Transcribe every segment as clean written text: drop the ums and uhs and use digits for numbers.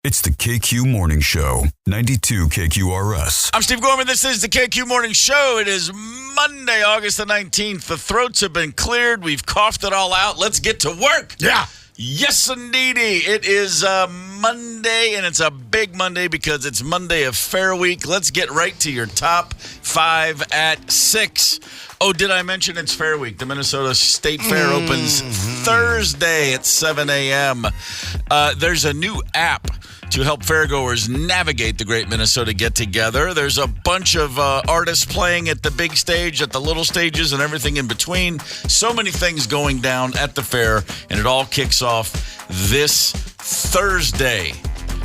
It's the KQ Morning Show, 92 KQRS. I'm Steve Gorman. This is the KQ Morning Show. It is Monday, August the 19th. The throats have been cleared. We've coughed it all out. Let's get to work. Yeah. Yes, indeedy. It is Monday, and it's a big Monday because it's Monday of Fair Week. Let's get right to your top 5 at 6. Oh, did I mention it's Fair Week? The Minnesota State Fair opens Thursday at 7 a.m. There's a new app to help fairgoers navigate the Great Minnesota Get-Together. There's a bunch of artists playing at the big stage, at the little stages, and everything in between. So many things going down at the fair, and it all kicks off this Thursday.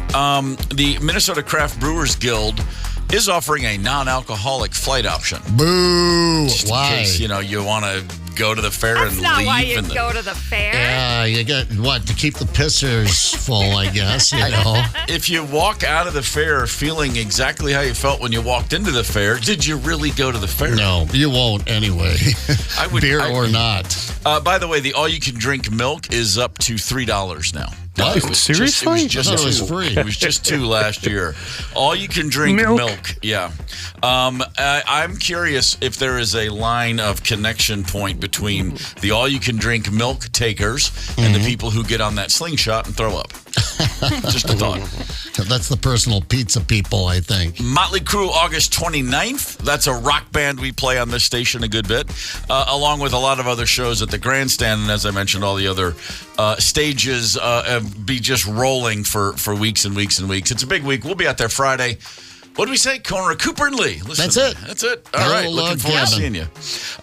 The Minnesota Craft Brewers Guild is offering a non-alcoholic flight option. Boo! Just Why? in case, you want to go to the fair That's and not leave. why you go to the fair. Yeah, you get what to keep the pissers full, I guess. You know. If you walk out of the fair feeling exactly how you felt when you walked into the fair, did you really go to the fair? No, you won't anyway. Beer or not. By the way, the all-you-can-drink milk is up to $3 now. What? Seriously? I thought it was free. It was just $2 last year. All-you-can-drink milk. Yeah. I'm curious if there is a line of connection point between the all-you-can-drink milk takers and the people who get on that slingshot and throw up. Just a thought. That's the personal pizza people, I think. Motley Crue, August 29th. That's a rock band we play on this station a good bit, along with a lot of other shows at the Grandstand. And as I mentioned, all the other stages be just rolling for weeks and weeks and weeks. It's a big week. We'll be out there Friday. What did we say? Cooper and Lee. Listen, That's it. That's it. All right. Looking forward to seeing you.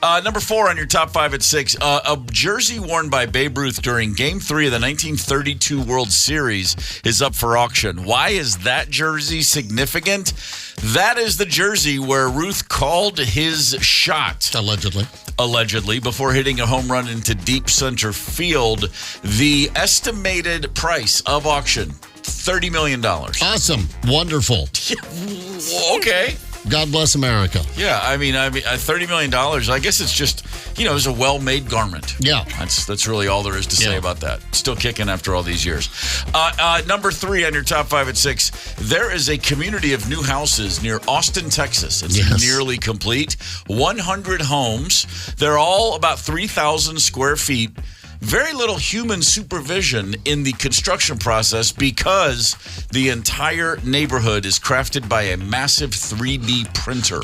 Number 4 on your top 5 at 6. A jersey worn by Babe Ruth during Game 3 of the 1932 World Series is up for auction. Why is that jersey significant? That is the jersey where Ruth called his shot. Allegedly, before hitting a home run into deep center field. The estimated price of auction, $30 million. Awesome. Wonderful. Okay. God bless America. Yeah, I mean, $30 million, I guess it's just, it's a well-made garment. Yeah. That's really all there is to say about that. Still kicking after all these years. Number 3 on your top 5 at 6, there is a community of new houses near Austin, Texas. It's nearly complete. 100 homes. They're all about 3,000 square feet. Very little human supervision in the construction process because the entire neighborhood is crafted by a massive 3D printer.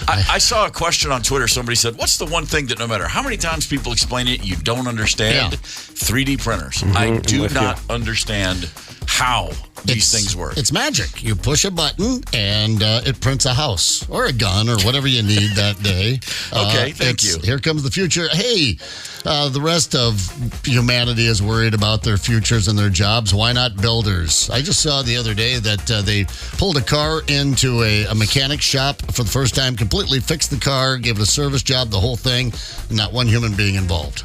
I saw a question on Twitter. Somebody said, what's the one thing that no matter how many times people explain it, you don't understand? 3D printers. I do not understand how these things work. It's magic. You push a button and it prints a house or a gun or whatever you need that day. Okay, thank you. Here comes the future. Hey, the rest of humanity is worried about their futures and their jobs. Why not builders? I just saw the other day that they pulled a car into a mechanic shop for the first time, completely fixed the car, gave it a service job, the whole thing, not one human being involved.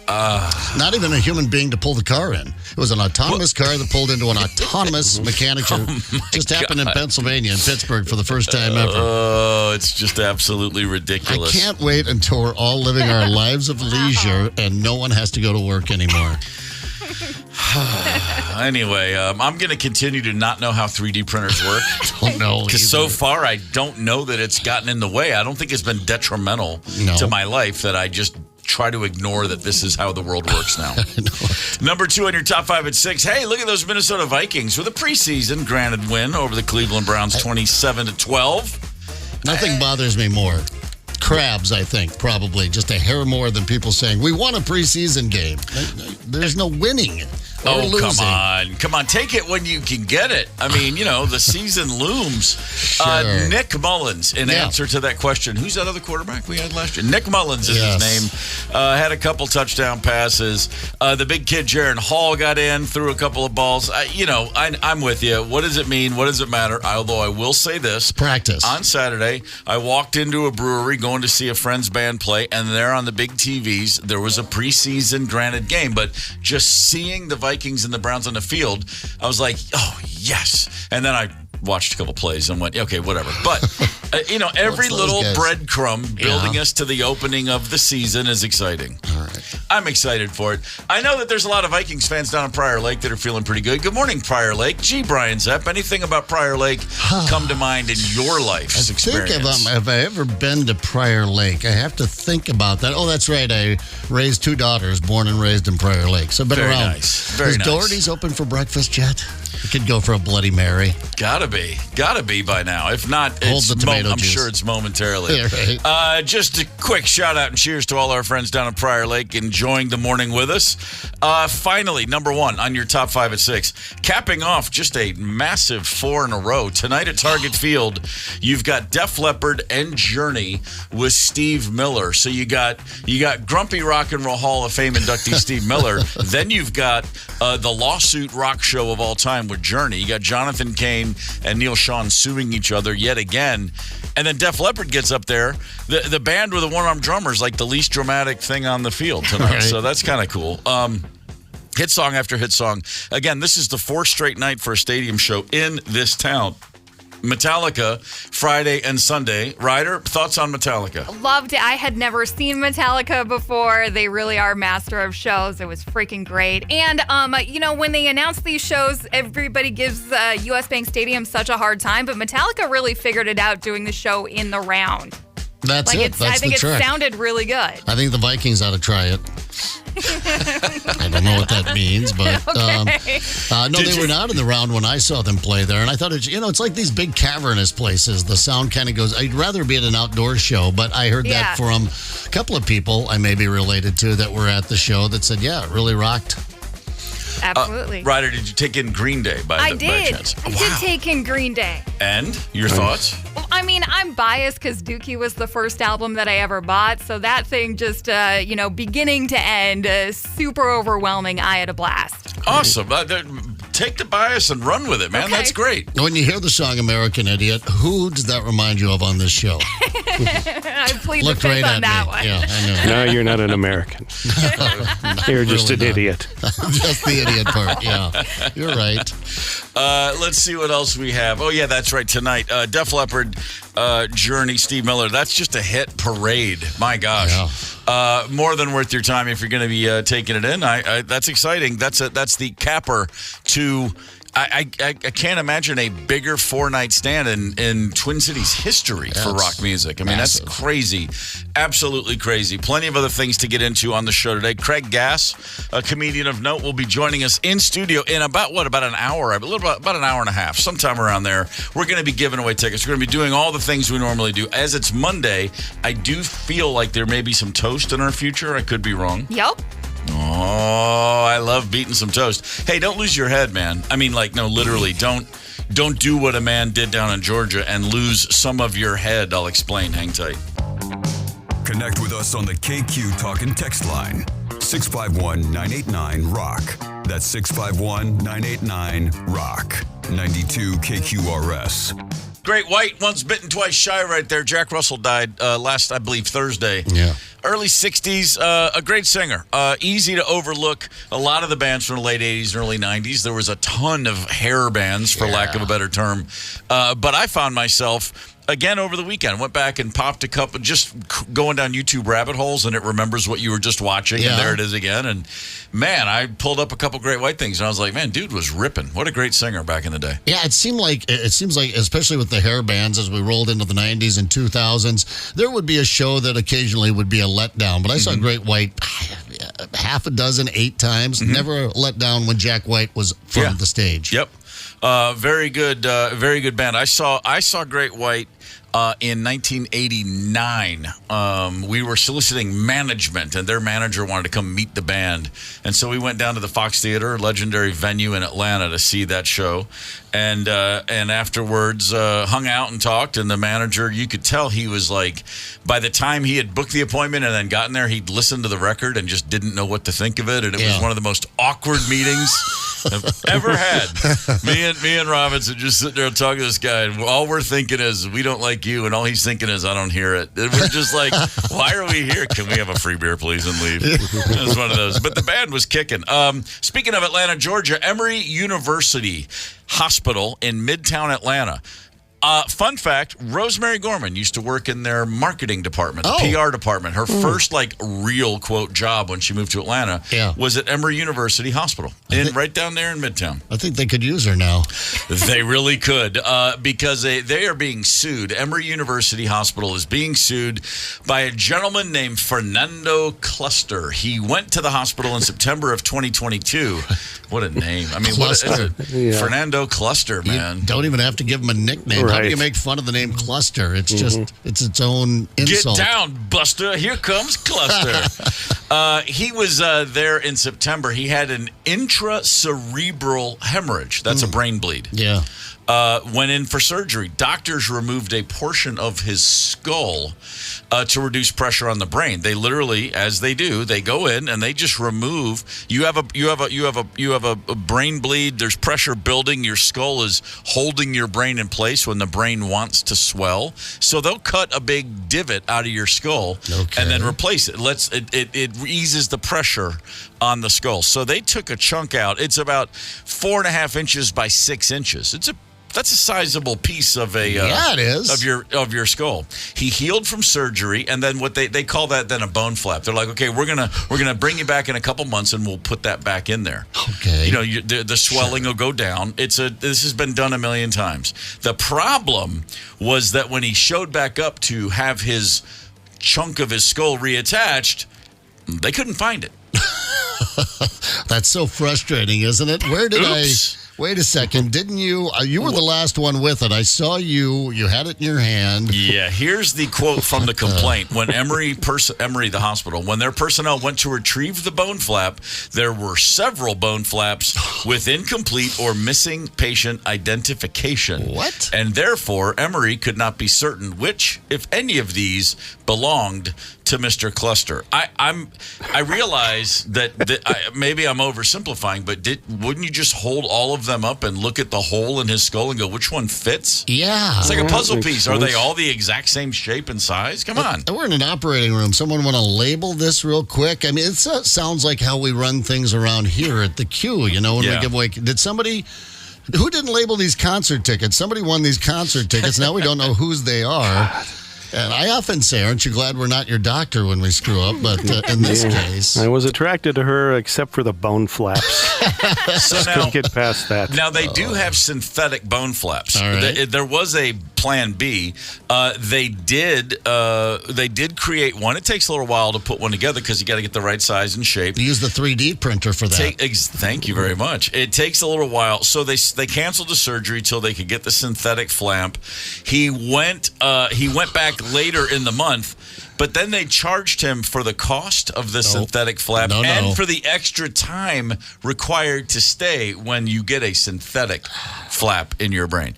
Not even a human being to pull the car in. It was an autonomous car that pulled into an autonomous mechanic shop. Just happened in Pennsylvania, in Pittsburgh, for the first time ever. Oh, it's just absolutely ridiculous. I can't wait until we're all living our lives of leisure and no one has to go to work anymore. Anyway, I'm going to continue to not know how 3D printers work. I don't know. Because so far, I don't know that it's gotten in the way. I don't think it's been detrimental to my life that I just try to ignore that this is how the world works now. Number 2 on your top 5 at 6. Hey, look at those Minnesota Vikings with a preseason granted win over the Cleveland Browns 27-12. Nothing bothers me more. Crabs, I think, probably. Just a hair more than people saying, we won a preseason game. There's no winning. Oh, losing. come on. Take it when you can get it. I mean, the season looms. Sure. Nick Mullins, in answer to that question. Who's that other quarterback we had last year? Nick Mullins is his name. Had a couple touchdown passes. The big kid, Jaron Hall, got in, threw a couple of balls. I'm with you. What does it mean? What does it matter? Although I will say this. Practice. On Saturday, I walked into a brewery going to see a friend's band play, and there on the big TVs, there was a preseason granted game. But just seeing the Vikings and the Browns on the field, I was like, oh, yes. And then I watched a couple plays and went, okay, whatever. But, every little breadcrumb building us to the opening of the season is exciting. All right. I'm excited for it. I know that there's a lot of Vikings fans down in Prior Lake that are feeling pretty good. Good morning, Prior Lake. Gee, Brian Zepp, anything about Prior Lake come to mind in your life's experience? Have I ever been to Prior Lake? I have to think about that. Oh, that's right. I raised 2 daughters, born and raised in Prior Lake. So I've been Very around. nice. Very Is nice. Doherty's open for breakfast yet? We could go for a Bloody Mary. Gotta be by now. If not, Hold the tomato I'm juice. sure it's momentarily. Yeah, right. Just a quick shout out and cheers to all our friends down in Prior Lake enjoying the morning with us. Finally, number 1 on your top 5 at 6. Capping off just a massive 4 in a row. Tonight at Target Field, you've got Def Leppard and Journey with Steve Miller. So you got Grumpy Rock and Roll Hall of Fame inductee Steve Miller. Then you've got the lawsuit rock show of all time with Journey. You got Jonathan Cain and Neil Sean suing each other yet again. And then Def Leppard gets up there. The band with the one-armed drummer is like the least dramatic thing on the field tonight. Right. So that's kind of cool. Hit song after hit song. Again, this is the 4th straight night for a stadium show in this town. Metallica, Friday and Sunday. Ryder, thoughts on Metallica? Loved it. I had never seen Metallica before. They really are master of shows. It was freaking great. And, when they announce these shows, everybody gives US Bank Stadium such a hard time, but Metallica really figured it out doing the show in the round. That's it. I That's think the it trick. sounded really good. I think the Vikings ought to try it. I don't know what that means, but Okay. no, they were not in the round when I saw them play there, and I thought it's like these big cavernous places. The sound kind of goes. I'd rather be at an outdoor show, but I heard that from a couple of people I may be related to that were at the show that said, yeah, it really rocked. Absolutely. Ryder, did you take in Green Day by chance? I did take in Green Day. And your thoughts? Well, I mean, I'm biased because Dookie was the first album that I ever bought. So that thing just, beginning to end, super overwhelming. I had a blast. Awesome. Take the bias and run with it, man. Okay. That's great. When you hear the song American Idiot, who does that remind you of on this show? I plead the Looked fifth right on at that me. one. Yeah, I know. No, you're not an American. You're just really an not. idiot. Just the idiot part, yeah. You're right. Let's see what else we have. Oh, yeah, that's right. Tonight, Def Leppard, Journey, Steve Miller. That's just a hit parade. My gosh. More than worth your time if you're going to be taking it in. That's exciting. That's the capper to... I can't imagine a bigger 4-night stand in Twin Cities history for rock music. I mean, massive. that's crazy. Absolutely crazy. Plenty of other things to get into on the show today. Craig Gass, a comedian of note, will be joining us in studio in about an hour, about an hour and a half, sometime around there. We're going to be giving away tickets. We're going to be doing all the things we normally do. As it's Monday, I do feel like there may be some toast in our future. I could be wrong. Yep. Oh, I love beating some toast. Hey, don't lose your head, man. I mean, no, literally, don't do what a man did down in Georgia and lose some of your head. I'll explain. Hang tight. Connect with us on the KQ Talk and Text line. 651-989-ROCK. That's 651-989-ROCK. 92 KQRS. Great White, once bitten, twice shy right there. Jack Russell died last, I believe, Thursday. Yeah. Early 60s, a great singer. Easy to overlook a lot of the bands from the late 80s and early 90s. There was a ton of hair bands, for lack of a better term. But I found myself... Again, over the weekend, went back and popped a couple, just going down YouTube rabbit holes, and it remembers what you were just watching, and there it is again. And, man, I pulled up a couple great White things, and I was like, man, dude was ripping. What a great singer back in the day. Yeah, it seems like, especially with the hair bands, as we rolled into the 90s and 2000s, there would be a show that occasionally would be a letdown. But I saw Great White half a dozen, 8 times, never let down when Jack White was from the stage. Yep. Very good band. I saw Great White in 1989. We were soliciting management, and their manager wanted to come meet the band. And so we went down to the Fox Theater, a legendary venue in Atlanta, to see that show. And afterwards hung out and talked, and the manager, you could tell he was like, by the time he had booked the appointment and then gotten there, he'd listened to the record and just didn't know what to think of it. And it was one of the most awkward meetings I've ever had. Me and Robinson just sitting there talking to this guy, and all we're thinking is, we don't like you, and all he's thinking is, I don't hear it. It was just like, why are we here? Can we have a free beer, please, and leave? It was one of those. But the band was kicking. Speaking of Atlanta, Georgia, Emory University Hospital in Midtown Atlanta. Fun fact, Rosemary Gorman used to work in their marketing department, the PR department. Her first, real, quote, job when she moved to Atlanta was at Emory University Hospital, right down there in Midtown. I think they could use her now. They really could, because they are being sued. Emory University Hospital is being sued by a gentleman named Fernando Cluster. He went to the hospital in September of 2022. What a name. I mean, Cluster. What is it? Fernando Cluster, man. You don't even have to give him a nickname. How do you make fun of the name Cluster? It's just, it's its own insult. Get down, Buster. Here comes Cluster. He was there in September. He had an intracerebral hemorrhage. That's a brain bleed. Yeah. Went in for surgery. Doctors removed a portion of his skull to reduce pressure on the brain. They literally, as they do, they go in and they just remove. You have a brain bleed. There's pressure building. Your skull is holding your brain in place when the brain wants to swell. So they'll cut a big divot out of your skull and then replace it. It eases the pressure on the skull. So they took a chunk out. It's about 4.5 inches by 6 inches. That's a sizable piece of it is. of your skull. He healed from surgery, and then what they call that then a bone flap. They're like, okay, we're gonna bring you back in a couple months, and we'll put that back in there. Okay, the swelling will go down. This has been done a million times. The problem was that when he showed back up to have his chunk of his skull reattached, they couldn't find it. That's so frustrating, isn't it? Where did Wait a second. Didn't you? You were the last one with it. I saw you. You had it in your hand. Yeah. Here's the quote from the complaint. When Emory, the hospital, when their personnel went to retrieve the bone flap, there were several bone flaps with incomplete or missing patient identification. What? And therefore, Emory could not be certain which, if any of these, belonged to Mr. Cluster. I realize that maybe I'm oversimplifying, but wouldn't you just hold all of them up and look at the hole in his skull and go, which one fits? Yeah. It's like a puzzle piece. Are they all the exact same shape and size? Come on. We're in an operating room. Someone want to label this real quick? I mean, it sounds like how we run things around here at the Q, when we give away. Did somebody... Who didn't label these concert tickets? Somebody won these concert tickets. Now we don't know whose they are. And I often say, aren't you glad we're not your doctor when we screw up? But in this case... I was attracted to her except for the bone flaps. So now, couldn't get past that. Now, they do have synthetic bone flaps. All right. There was a plan B. They did create one. It takes a little while to put one together because you got to get the right size and shape. You use the 3D printer for that. Thank you very much. It takes a little while. So they canceled the surgery till they could get the synthetic flap. He went back later in the month, but then they charged him for the cost of the synthetic flap and for the extra time required to stay when you get a synthetic flap in your brain.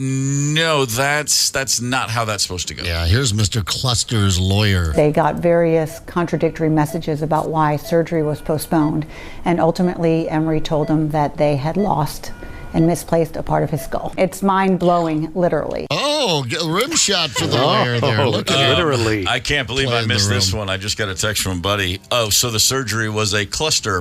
No, that's not how that's supposed to go. Yeah, here's Mr. Cluster's lawyer. They got various contradictory messages about why surgery was postponed, and ultimately Emory told them that they had lost and misplaced a part of his skull. It's mind-blowing, literally. Oh, rim shot for the lawyer there. Look at literally. I can't believe I missed this one. I just got a text from Buddy. Oh, so the surgery was a cluster.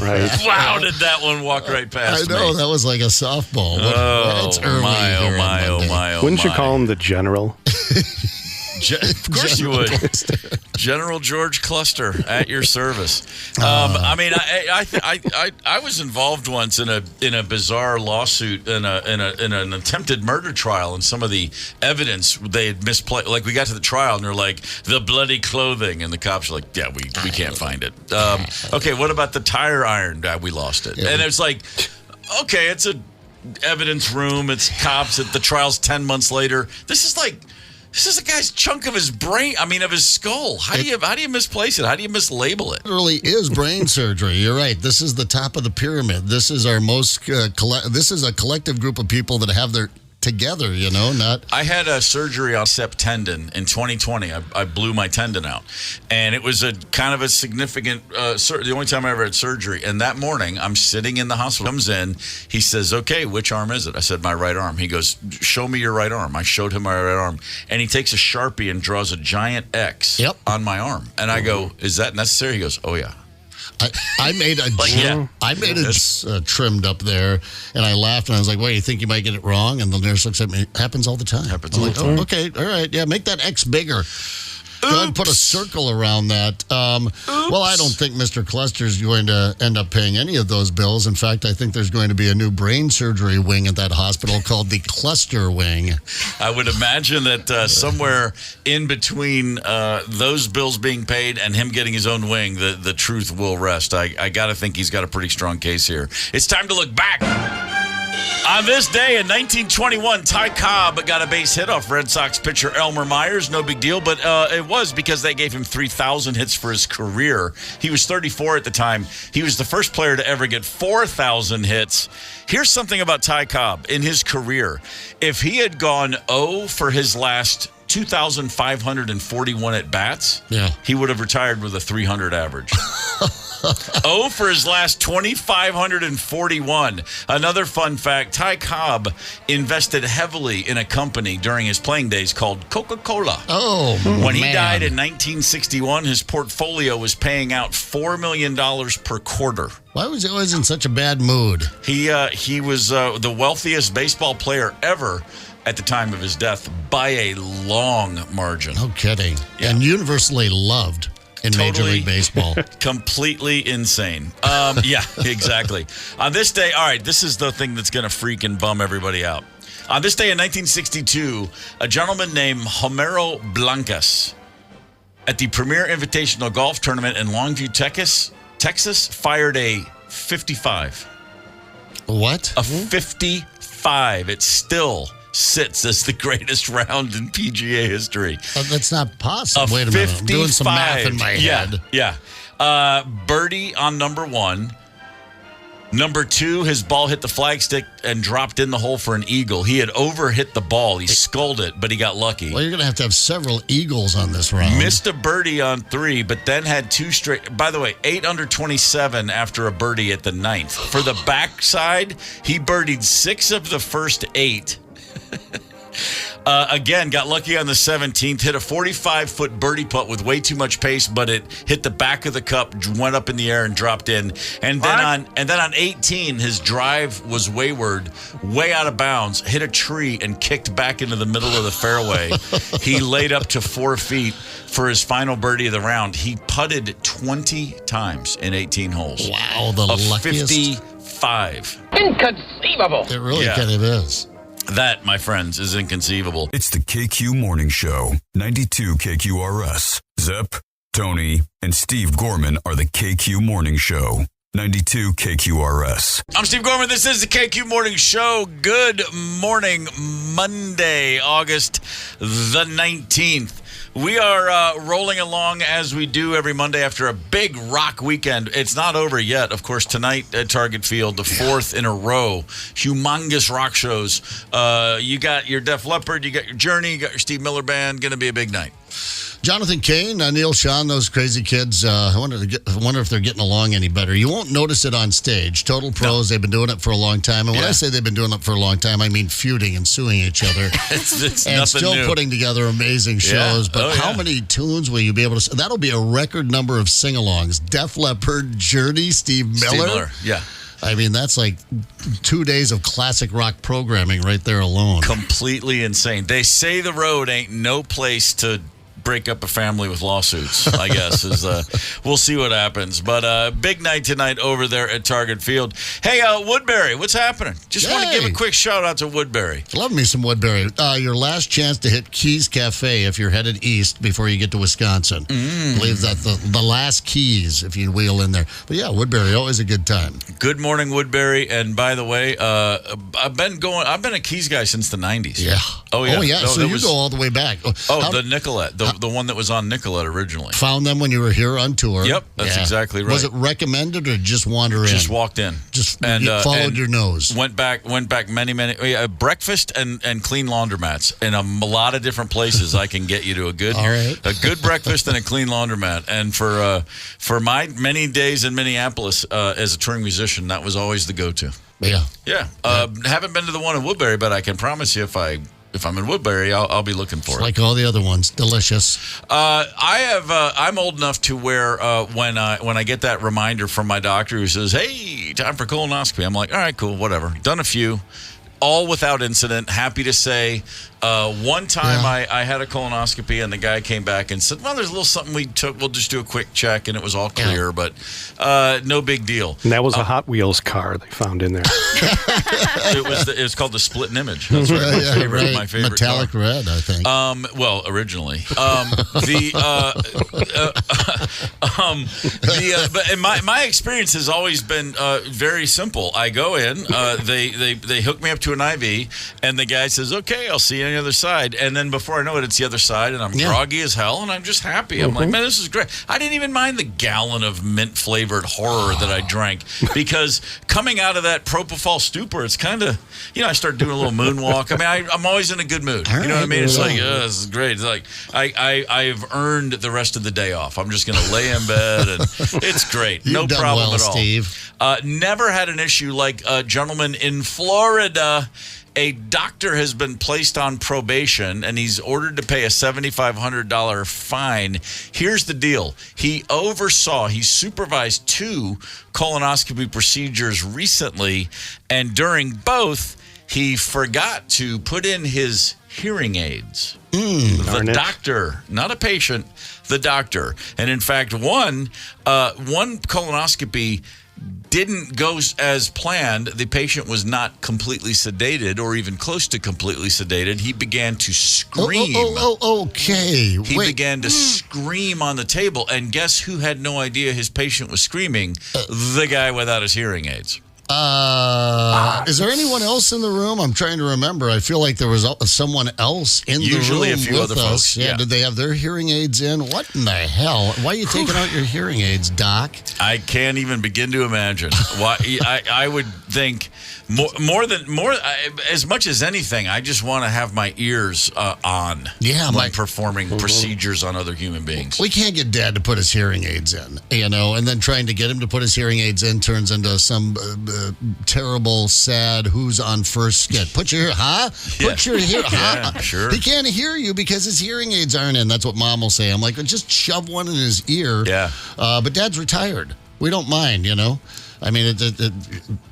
Right. Wow, did that one walk right past me? I know, that was like a softball. That's early my. Wouldn't you call him the general? Of course you would. General George Cluster at your service. I mean, I was involved once in a bizarre lawsuit in an attempted murder trial, and some of the evidence they had misplaced. Like, we got to the trial and they're like, the bloody clothing, and the cops are like, yeah, we can't find it. Okay, what about the tire iron? We lost it. And it's like, okay, it's a evidence room. It's cops. The trial's 10 months later. This is a guy's chunk of his brain. I mean, of his skull. How do you misplace it? How do you mislabel it? It really is brain surgery. You're right. This is the top of the pyramid. This is our most. This is a collective group of people that have their together. Not. I had a surgery on sep tendon in 2020. I blew my tendon out, and it was a kind of a significant. The only time I ever had surgery. And that morning, I'm sitting in the hospital. Comes in. He says, "Okay, which arm is it?" I said, "My right arm." He goes, "Show me your right arm." I showed him my right arm, and he takes a Sharpie and draws a giant X on my arm. And I go, "Is that necessary?" He goes, "Oh yeah." I made a trimmed up there, and I laughed, and I was like, "Well, you think you might get it wrong?" And the nurse looks at me. It happens all the time. Oh, okay, all right, yeah, make that X bigger. Go ahead and put a circle around that. Well, I don't think Mr. Cluster's going to end up paying any of those bills. In fact, I think there's going to be a new brain surgery wing at that hospital called the Cluster Wing. I would imagine that somewhere in between those bills being paid and him getting his own wing, the truth will rest. I got to think he's got a pretty strong case here. It's time to look back. On this day in 1921, Ty Cobb got a base hit off Red Sox pitcher Elmer Myers. No big deal, but it was because they gave him 3,000 hits for his career. He was 34 at the time. He was the first player to ever get 4,000 hits. Here's something about Ty Cobb in his career. If he had gone 0 for his last 2,541 at-bats, he would have retired with a 300 average. 0 for his last 2,541. Another fun fact, Ty Cobb invested heavily in a company during his playing days called Coca-Cola. When he died in 1961, his portfolio was paying out $4 million per quarter. Why was he always in such a bad mood? He was the wealthiest baseball player ever at the time of his death by a long margin. No kidding. Yeah. And universally loved in Major League Baseball. Completely insane. Yeah, exactly. On this day, all right, this is the thing that's going to freaking bum everybody out. On this day in 1962, a gentleman named Homero Blancas at the Premier Invitational Golf Tournament in Longview, Texas, fired a 55. What? A 55. It still sits as the greatest round in PGA history. That's not possible. Wait a minute. I'm doing some math in my head. Yeah. Birdie on number 1. Number 2, his ball hit the flagstick and dropped in the hole for an eagle. He had overhit the ball. He sculled it, but he got lucky. Well, you're going to have several eagles on this round. Missed a birdie on 3, but then had 2 straight. By the way, 8 under 27 after a birdie at the 9th. For the backside, he birdied 6 of the first 8. Again, got lucky on the 17th, hit a 45-foot birdie putt with way too much pace, but it hit the back of the cup, went up in the air and dropped in. And then on 18, his drive was wayward, way out of bounds, hit a tree and kicked back into the middle of the fairway. He laid up to 4 feet for his final birdie of the round. He putted 20 times in 18 holes. Wow, the luckiest. 55. Inconceivable. It really kind of is. That, my friends, is inconceivable. It's the KQ Morning Show, 92 KQRS. Zep, Tony, and Steve Gorman are the KQ Morning Show, 92 KQRS. I'm Steve Gorman. This is the KQ Morning Show. Good morning, Monday, August the 19th. We are rolling along as we do every Monday after a big rock weekend. It's not over yet. Of course, tonight at Target Field, the 4th in a row, humongous rock shows. You got your Def Leppard, you got your Journey, you got your Steve Miller Band. Going to be a big night. Jonathan Cain, Neil Sean, those crazy kids, I wonder if they're getting along any better. You won't notice it on stage. Total pros, They've been doing it for a long time. And when I say they've been doing it for a long time, I mean feuding and suing each other. it's and still new. Putting together amazing shows. But how many tunes will you be able to... That'll be a record number of sing-alongs. Def Leppard, Journey, Steve Miller. Yeah. I mean, that's like 2 days of classic rock programming right there alone. Completely insane. They say the road ain't no place to break up a family with lawsuits, I guess. We'll see what happens. But big night tonight over there at Target Field. Hey, Woodbury, what's happening? Just want to give a quick shout out to Woodbury. Love me some Woodbury. Your last chance to hit Keys Cafe if you're headed east before you get to Wisconsin. I believe that the last Keys if you wheel in there. But yeah, Woodbury, always a good time. Good morning, Woodbury. And by the way, I've been a Keys guy since the 90s. Yeah. Oh yeah. Oh yeah. So you go all the way back. The Nicolette, the one that was on Nicolette originally. Found them when you were here on tour. Yep, that's exactly right. Was it recommended or just wander in? Just walked in. Followed your nose. Went back many breakfast and clean laundromats in a lot of different places. I can get you to a good breakfast and a clean laundromat. And for my many days in Minneapolis as a touring musician, that was always the go-to. Yeah. Yeah. Haven't been to the one in Woodbury, but I can promise you if I if I'm in Woodbury, I'll be looking for it. Like all the other ones, delicious. I'm old enough to where when I get that reminder from my doctor who says, "Hey, time for colonoscopy," I'm like, "All right, cool, whatever." Done a few, all without incident. Happy to say, one time I had a colonoscopy and the guy came back and said, "Well, there's a little something we took. We'll just do a quick check," and it was all clear, but no big deal. And that was a Hot Wheels car they found in there. It was called the Splitting Image. That's right. My favorite metallic car. red, I think. Well, originally, but my experience has always been very simple. I go in, they hook me up to an IV, and the guy says, "Okay, I'll see you on the other side." And then before I know it, it's the other side, and I'm groggy as hell, and I'm just happy. I'm like, man, this is great. I didn't even mind the gallon of mint flavored horror that I drank, because coming out of that propofol stupor, it's kind of, I start doing a little moonwalk. I mean, I'm always in a good mood. You know what I mean? It's like, this is great. It's like I've earned the rest of the day off. I'm just going to lay in bed, and it's great. No problem at all. Steve. Never had an issue like a gentleman in Florida. A doctor has been placed on probation, and he's ordered to pay a $7,500 fine. Here's the deal. He supervised 2 colonoscopy procedures recently, and during both, he forgot to put in his hearing aids. The doctor, not a patient, the doctor. And in fact, one colonoscopy didn't go as planned. The patient was not completely sedated or even close to completely sedated. He began to scream. Okay. He began to scream on the table. And guess who had no idea his patient was screaming? The guy without his hearing aids. Is there anyone else in the room? I'm trying to remember. I feel like there was someone else in the room. Usually a few with other us. folks. Yeah. Did they have their hearing aids in? What in the hell? Why are you taking out your hearing aids, Doc? I can't even begin to imagine. Why? I would think as much as anything, I just want to have my ears on. Yeah, when performing procedures on other human beings. We can't get Dad to put his hearing aids in, and then trying to get him to put his hearing aids in turns into some terrible, sad who's on first skit. Put your sure. He can't hear you because his hearing aids aren't in. That's what Mom will say. I'm like, just shove one in his ear. Yeah. But Dad's retired. We don't mind, I mean,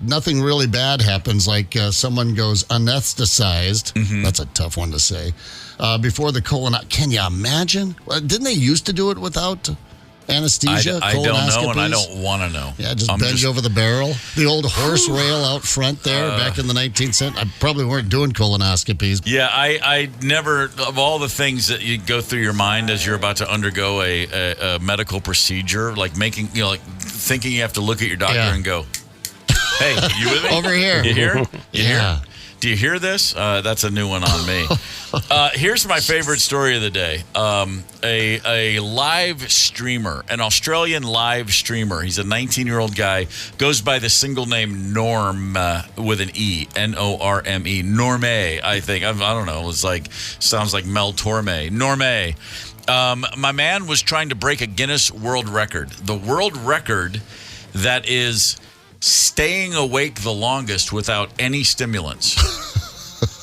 nothing really bad happens. Like someone goes anesthetized. Mm-hmm. That's a tough one to say. Before the colonoscopy. Can you imagine? Didn't they used to do it without anesthesia? I don't know, and I don't want to know. Yeah, just bend over the barrel. The old horse rail out front there back in the 19th century. I probably weren't doing colonoscopies. Yeah, I never, of all the things that you go through your mind as you're about to undergo a medical procedure, like thinking you have to look at your doctor and go, "Hey, you with me? Over here. You here? You here? Do you hear this?" That's a new one on me. Here's my favorite story of the day. A live streamer, an Australian live streamer. He's a 19-year-old guy, goes by the single name Norm with an E, Norme, Norme, I think. I don't know. It's sounds like Mel Torme. Norme. My man was trying to break a Guinness World Record. The world record that is staying awake the longest without any stimulants.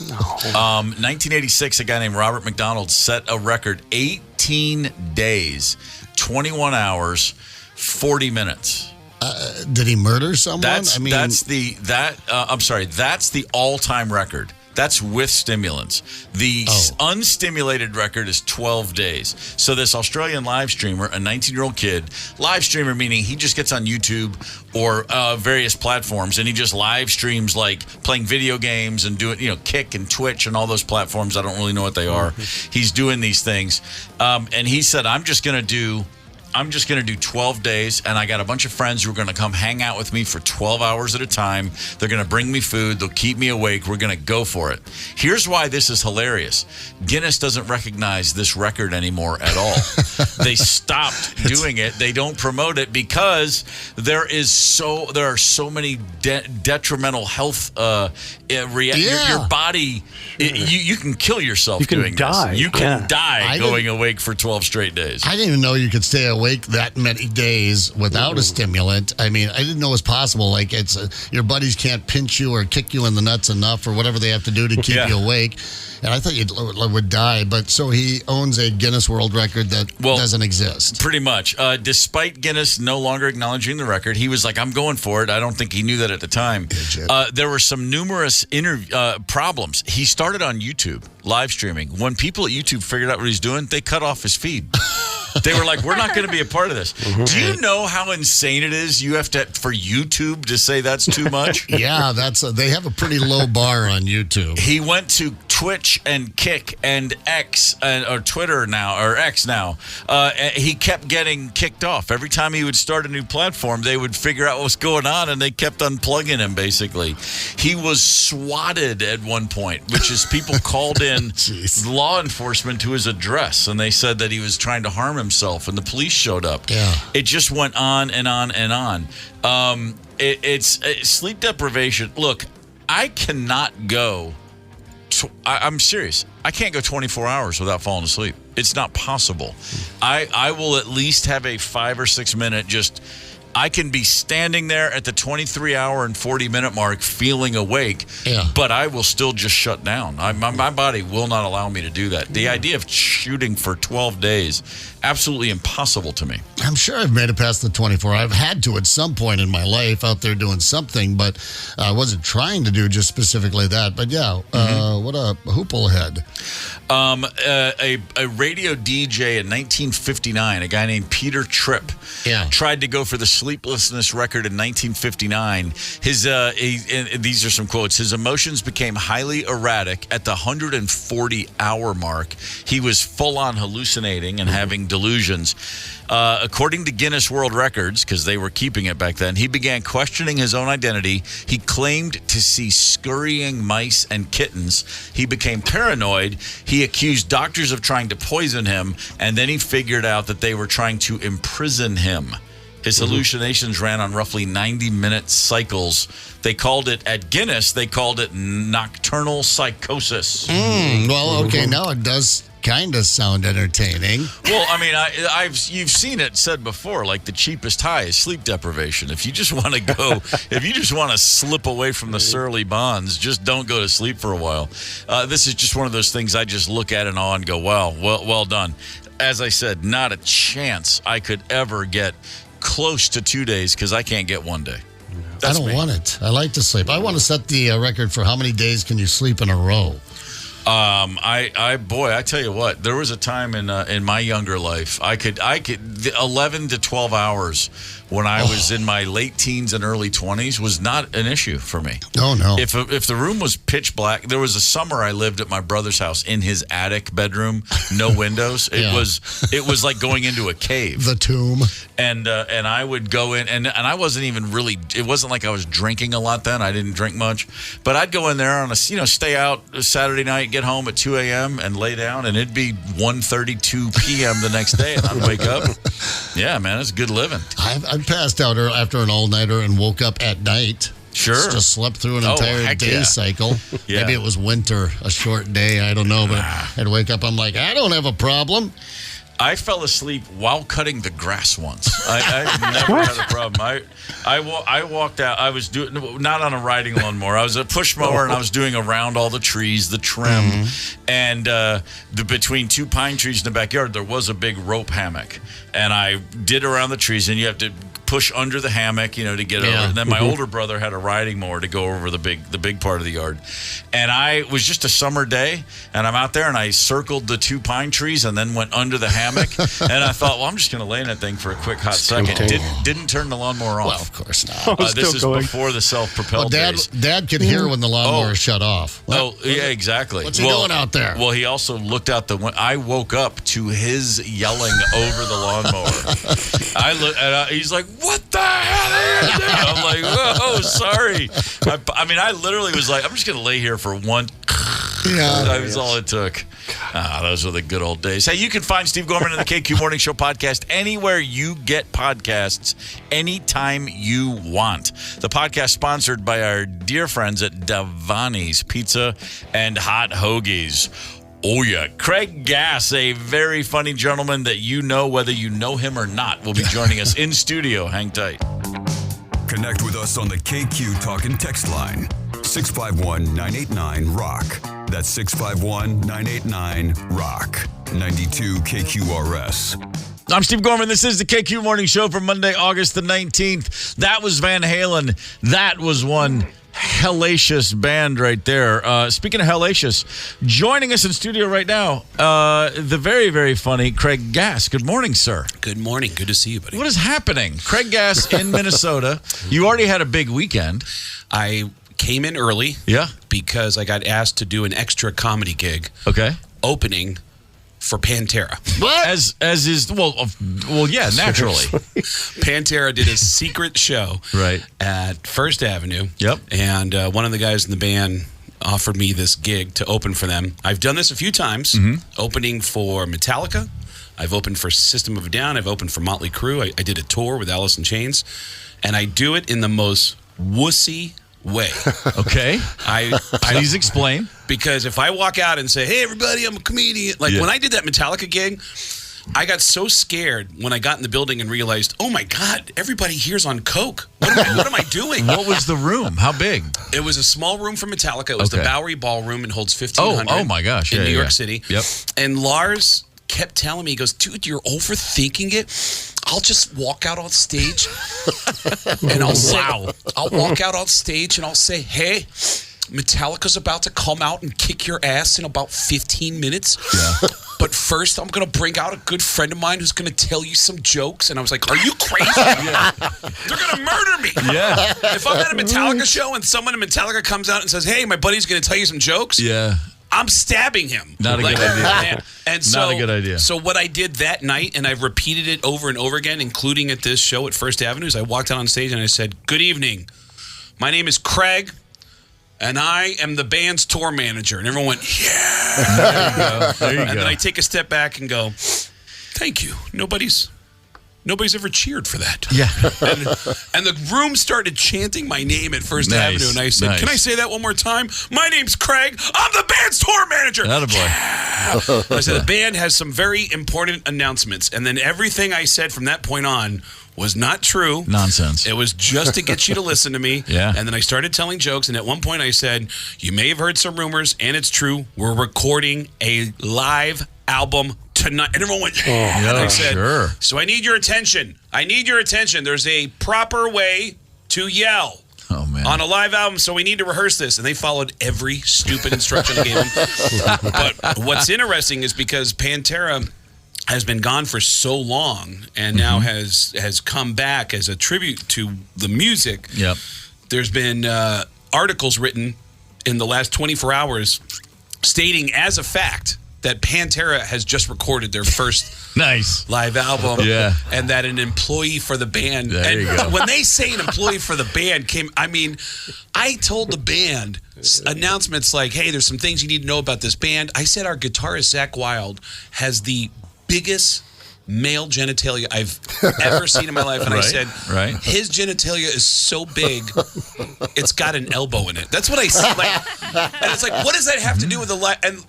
1986, a guy named Robert McDonald set a record 18 days, 21 hours, 40 minutes. Did he murder someone? That's the all-time record. That's with stimulants. The unstimulated record is 12 days. So this Australian live streamer, a 19-year-old kid, live streamer meaning he just gets on YouTube or various platforms and he just live streams like playing video games and doing, Kick and Twitch and all those platforms. I don't really know what they are. He's doing these things. And he said, I'm just going to do 12 days, and I got a bunch of friends who are going to come hang out with me for 12 hours at a time. They're going to bring me food. They'll keep me awake. We're going to go for it. Here's why this is hilarious. Guinness doesn't recognize this record anymore at all. They stopped doing it. They don't promote it because there are so many detrimental health your body, you can kill yourself doing die. this. You can die going awake for 12 straight days. I didn't even know you could stay awake awake that many days without a stimulant. I mean, I didn't know it was possible. Like, your buddies can't pinch you or kick you in the nuts enough or whatever they have to do to keep you awake. And I thought you would die. But so he owns a Guinness World Record that doesn't exist. Pretty much. Despite Guinness no longer acknowledging the record, he was like, I'm going for it. I don't think he knew that at the time. There were some numerous problems. He started on YouTube, live streaming. When people at YouTube figured out what he's doing, they cut off his feed. They were like, we're not going to be a part of this. Do you know how insane it is you have to for YouTube to say that's too much? Yeah, they have a pretty low bar on YouTube. He went to Twitch and Kick and X or Twitter now or X now. He kept getting kicked off. Every time he would start a new platform, they would figure out what was going on, and they kept unplugging him, basically. He was swatted at one point, which is people called in law enforcement to his address, and they said that he was trying to harm himself, and the police showed up. Yeah. It just went on and on and on. It's sleep deprivation. Look, I cannot go. I'm serious. I can't go 24 hours without falling asleep. It's not possible. I will at least have a 5 or 6 minute I can be standing there at the 23-hour and 40-minute mark feeling awake, but I will still just shut down. My body will not allow me to do that. The idea of shooting for 12 days, absolutely impossible to me. I'm sure I've made it past the 24. I've had to at some point in my life out there doing something, but I wasn't trying to do just specifically that. But what a hoople head. A radio DJ in 1959, a guy named Peter Tripp, tried to go for the sleeplessness record in 1959. These are some quotes. His emotions became highly erratic at the 140-hour mark. He was full-on hallucinating and having delusions. According to Guinness World Records, because they were keeping it back then, he began questioning his own identity. He claimed to see scurrying mice and kittens. He became paranoid. He accused doctors of trying to poison him, and then he figured out that they were trying to imprison him. His hallucinations ran on roughly 90-minute cycles. They called it, at Guinness, they called it nocturnal psychosis. Well, okay, now it does kind of sound entertaining. Well, I mean, you've seen it said before, like the cheapest high is sleep deprivation. If you just want to go, if you just want to slip away from the surly bonds, just don't go to sleep for a while. This is just one of those things I just look at in awe and go, wow, well done. As I said, not a chance I could ever get close to 2 days because I can't get 1 day. I don't want it. I like to sleep. I want to set the record for how many days can you sleep in a row. I tell you what, there was a time in my younger life I could 11 to 12 hours when I was in my late teens and early 20s was not an issue for me. Oh, no. If the room was pitch black, there was a summer I lived at my brother's house in his attic bedroom, no windows. It was like going into a cave. The tomb. And I would go in and I wasn't even really, it wasn't like I was drinking a lot then. I didn't drink much, but I'd go in there on stay out Saturday night, get home at 2 a.m. and lay down, and it'd be 1:32 p.m. the next day, and I'd wake up. Yeah, man, it's good living. I've passed out after an all-nighter and woke up at night. Sure. Just slept through an entire day cycle. Maybe it was winter, a short day, I don't know, but I'd wake up, I'm like, I don't have a problem. I fell asleep while cutting the grass once. I never had a problem. I walked out. I was doing not on a riding lawnmower. I was a push mower, and I was doing around all the trees, the trim, and between two pine trees in the backyard, there was a big rope hammock, and I did around the trees, and you have to push under the hammock, to get over. And then my older brother had a riding mower to go over the big part of the yard. And it was just a summer day, and I'm out there, and I circled the two pine trees and then went under the hammock. And I thought, well, I'm just going to lay in that thing for a quick hot second. Didn't turn the lawnmower off. Well, of course not. This is before the self-propelled days. Dad could hear when the lawnmower shut off. Yeah, exactly. What's he doing out there? Well, he also looked out the window. I woke up to his yelling over the lawnmower. I look, and he's like, "What the hell are you doing?" I'm like, "Oh, sorry." I literally was like, "I'm just going to lay here for one." Yeah, that was all it took. Those were the good old days. Hey, you can find Steve Gorman and the KQ Morning Show podcast anywhere you get podcasts, anytime you want. The podcast sponsored by our dear friends at Davani's Pizza and Hot Hoagies. Oh, yeah. Craig Gass, a very funny gentleman that you know whether you know him or not, will be joining us in studio. Hang tight. Connect with us on the KQ Talk and Text line. 651-989-ROCK. That's 651-989-ROCK. 92 KQRS. I'm Steve Gorman. This is the KQ Morning Show for Monday, August the 19th. That was Van Halen. That was one hellacious band right there. Speaking of hellacious, joining us in studio right now, the very, very funny Craig Gass. Good morning, sir. Good morning. Good to see you, buddy. What is happening? Craig Gass in Minnesota. You already had a big weekend. I came in early. Yeah. Because I got asked to do an extra comedy gig. Okay. Opening for Pantera. What? As is, well, yeah, naturally. Pantera did a secret show Right. at First Avenue. Yep. And one of the guys in the band offered me this gig to open for them. I've done this a few times, opening for Metallica. I've opened for System of a Down. I've opened for Motley Crue. I did a tour with Alice in Chains. And I do it in the most wussy way. Okay. Please explain. Because if I walk out and say, hey, everybody, I'm a comedian. Like, when I did that Metallica gig, I got so scared when I got in the building and realized, oh, my God, everybody here's on coke. What am I doing? What was the room? How big? It was a small room for Metallica. It was the Bowery Ballroom and holds 1,500. Oh, my gosh. In Yeah, New yeah, York yeah. City. Yep. And Lars kept telling me, he goes, dude, you're overthinking it. I'll just walk out on stage and I'll say, I'll walk out on stage and I'll say, hey, Metallica's about to come out and kick your ass in about 15 minutes. Yeah. But first, I'm going to bring out a good friend of mine who's going to tell you some jokes. And I was like, are you crazy? Yeah. They're going to murder me. Yeah. If I'm at a Metallica show and someone in Metallica comes out and says, hey, my buddy's going to tell you some jokes. Yeah. I'm stabbing him. Not a good idea. And so, Not a good idea. So what I did that night, and I've repeated it over and over again, including at this show at First Avenue, is I walked out on stage and I said, good evening. My name is Craig, and I am the band's tour manager. And everyone went, yeah. There you go. And then I take a step back and go, thank you. Nobody's ever cheered for that. Yeah. And the room started chanting my name at First Avenue. And I said, can I say that one more time? My name's Craig. I'm the band's tour manager. Attaboy. I said, the band has some very important announcements. And then everything I said from that point on was not true. Nonsense. It was just to get you to listen to me. Yeah. And then I started telling jokes. And at one point I said, you may have heard some rumors, and it's true. We're recording a live album tonight. And everyone went, yeah. And I said, sure. So I need your attention. There's a proper way to yell. Oh, man. On a live album, so we need to rehearse this. And they followed every stupid instruction I gave them. But what's interesting is because Pantera has been gone for so long and now has come back as a tribute to the music. Yep. There's been articles written in the last 24 hours stating as a fact that Pantera has just recorded their first nice live album. Yeah. And that an employee for the band. There you go. When they say an employee for the band I told the band announcements like, hey, there's some things you need to know about this band. I said our guitarist, Zach Wilde, has the biggest male genitalia I've ever seen in my life. And I said, his genitalia is so big, it's got an elbow in it. That's what I said. And it's like, what does that have to do with the life? And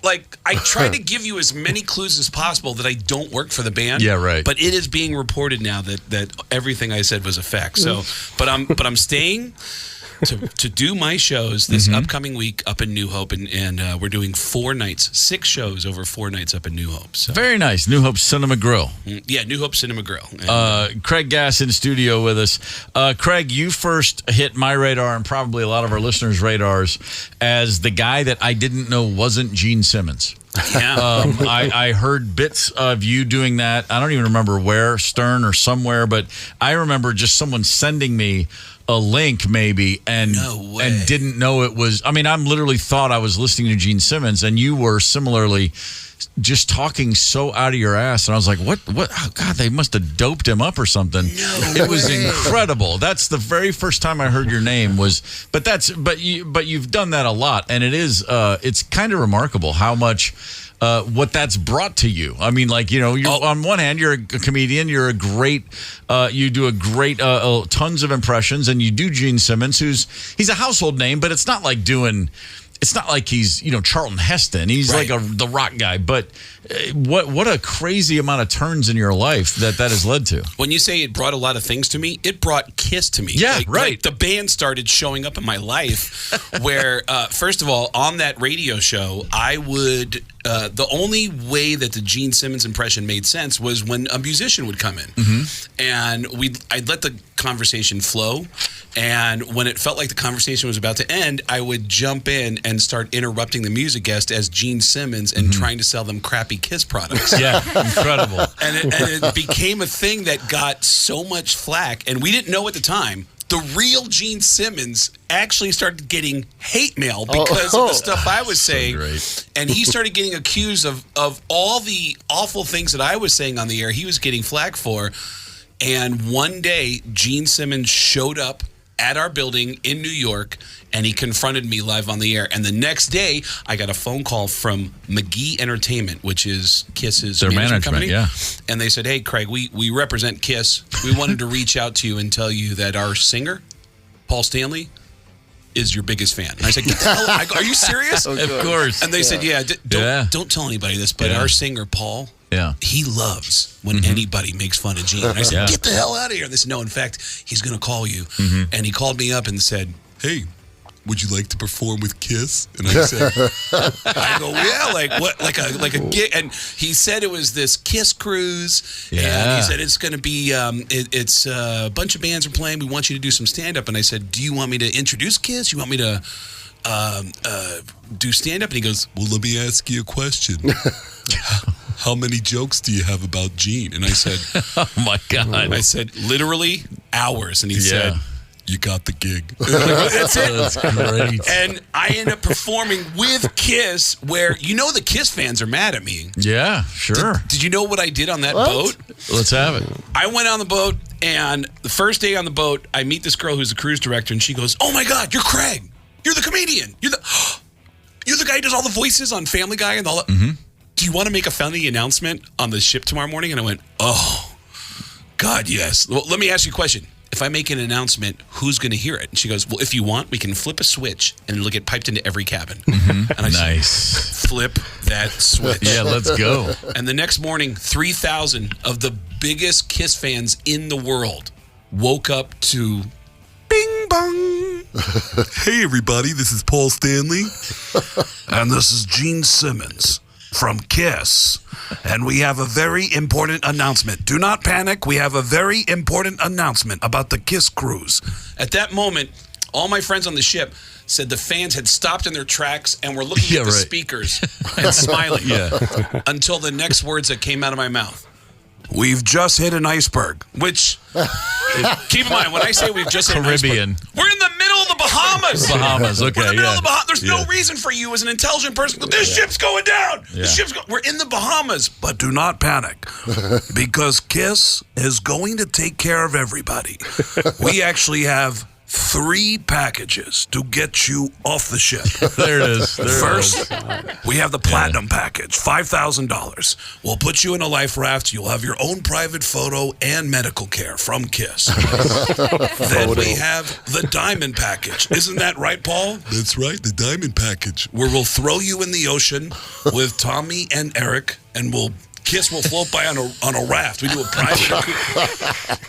I tried to give you as many clues as possible that I don't work for the band. Yeah, right. But it is being reported now that everything I said was a fact. So, but I'm staying to do my shows this upcoming week up in New Hope, and we're doing 6 shows over 4 nights up in New Hope. So. Very nice. New Hope Cinema Grill. Yeah, New Hope Cinema Grill. And, Craig Gass in studio with us. Craig, you first hit my radar and probably a lot of our listeners' radars as the guy that I didn't know wasn't Gene Simmons. Yeah. I heard bits of you doing that. I don't even remember where, Stern or somewhere, but I remember just someone sending me a link maybe and didn't know it was. I mean, I'm literally thought I was listening to Gene Simmons, and you were similarly just talking so out of your ass, and I was like, what oh God, they must have doped him up or something. It was incredible. That's the very first time I heard your name but you've done that a lot, and it is it's kind of remarkable how much what that's brought to you. I mean, on one hand, you're a comedian, you're a great, you do a great, tons of impressions, and you do Gene Simmons, he's a household name, but it's not like doing it's not like he's, Charlton Heston. He's Right. like the rock guy. But what a crazy amount of turns in your life that has led to. When you say it brought a lot of things to me, it brought Kiss to me. Yeah, right. Like the band started showing up in my life where, first of all, on that radio show, I would, the only way that the Gene Simmons impression made sense was when a musician would come in. And I'd let the conversation flow. And when it felt like the conversation was about to end, I would jump in and start interrupting the music guest as Gene Simmons and trying to sell them crappy Kiss products. Yeah, incredible. And it became a thing that got so much flack. And we didn't know at the time. The real Gene Simmons actually started getting hate mail because of the stuff I was saying. Great. And he started getting accused of all the awful things that I was saying on the air. He was getting flack for. And one day, Gene Simmons showed up at our building in New York, and he confronted me live on the air. And the next day, I got a phone call from McGee Entertainment, which is Kiss's Their management company. yeah. And they said, hey, Craig, we represent Kiss. We wanted to reach out to you and tell you that our singer, Paul Stanley, is your biggest fan. And I said, get the hell out. Are you serious? Of course. And they said, don't tell anybody this, but our singer, Paul, he loves when anybody makes fun of Gene. And I said, get the hell out of here. They said, no, in fact, he's going to call you. And he called me up and said, hey, would you like to perform with Kiss? And I said, I go, yeah, like what, like a gig. And he said it was this Kiss cruise. And he said it's going to be, it's a bunch of bands are playing. We want you to do some stand-up. And I said, do you want me to introduce Kiss? You want me to do stand-up? And he goes, well, let me ask you a question. How many jokes do you have about Gene? And I said, oh my God. I said, literally hours. And he said, you got the gig. That's it. That's great. And I end up performing with Kiss where, the Kiss fans are mad at me. Yeah, sure. Did you know what I did on that boat? Let's have it. I went on the boat, and the first day on the boat, I meet this girl who's the cruise director, and she goes, oh my God, you're Craig. You're the comedian. You're the guy who does all the voices on Family Guy and all that. Do you want to make a funny announcement on the ship tomorrow morning? And I went, oh, God, yes. Well, let me ask you a question. If I make an announcement, who's going to hear it? And she goes, well, if you want, we can flip a switch and it'll get piped into every cabin. And I said, flip that switch. Yeah, let's go. And the next morning, 3,000 of the biggest Kiss fans in the world woke up to bing bong. Hey, everybody, this is Paul Stanley. And this is Gene Simmons from Kiss. And we have a very important announcement. Do not panic. We have a very important announcement about the Kiss cruise. At that moment, all my friends on the ship said the fans had stopped in their tracks and were looking at the speakers and smiling until the next words that came out of my mouth. We've just hit an iceberg, which, keep in mind, when I say we've just hit Caribbean. an iceberg, we're in the middle of the Bahamas. Bahamas, okay, We're in the middle of the Bahamas. There's no Yeah. reason for you as an intelligent person to go, this ship's going down. This ship's We're in the Bahamas. But do not panic, because Kiss is going to take care of everybody. We actually have 3 packages to get you off the ship. There it is. First, we have the platinum package, $5,000. We'll put you in a life raft. You'll have your own private photo and medical care from Kiss. Then we have the diamond package. Isn't that right, Paul? That's right, the diamond package. Where we'll throw you in the ocean with Tommy and Eric, and Kiss will float by on a raft. We do a private.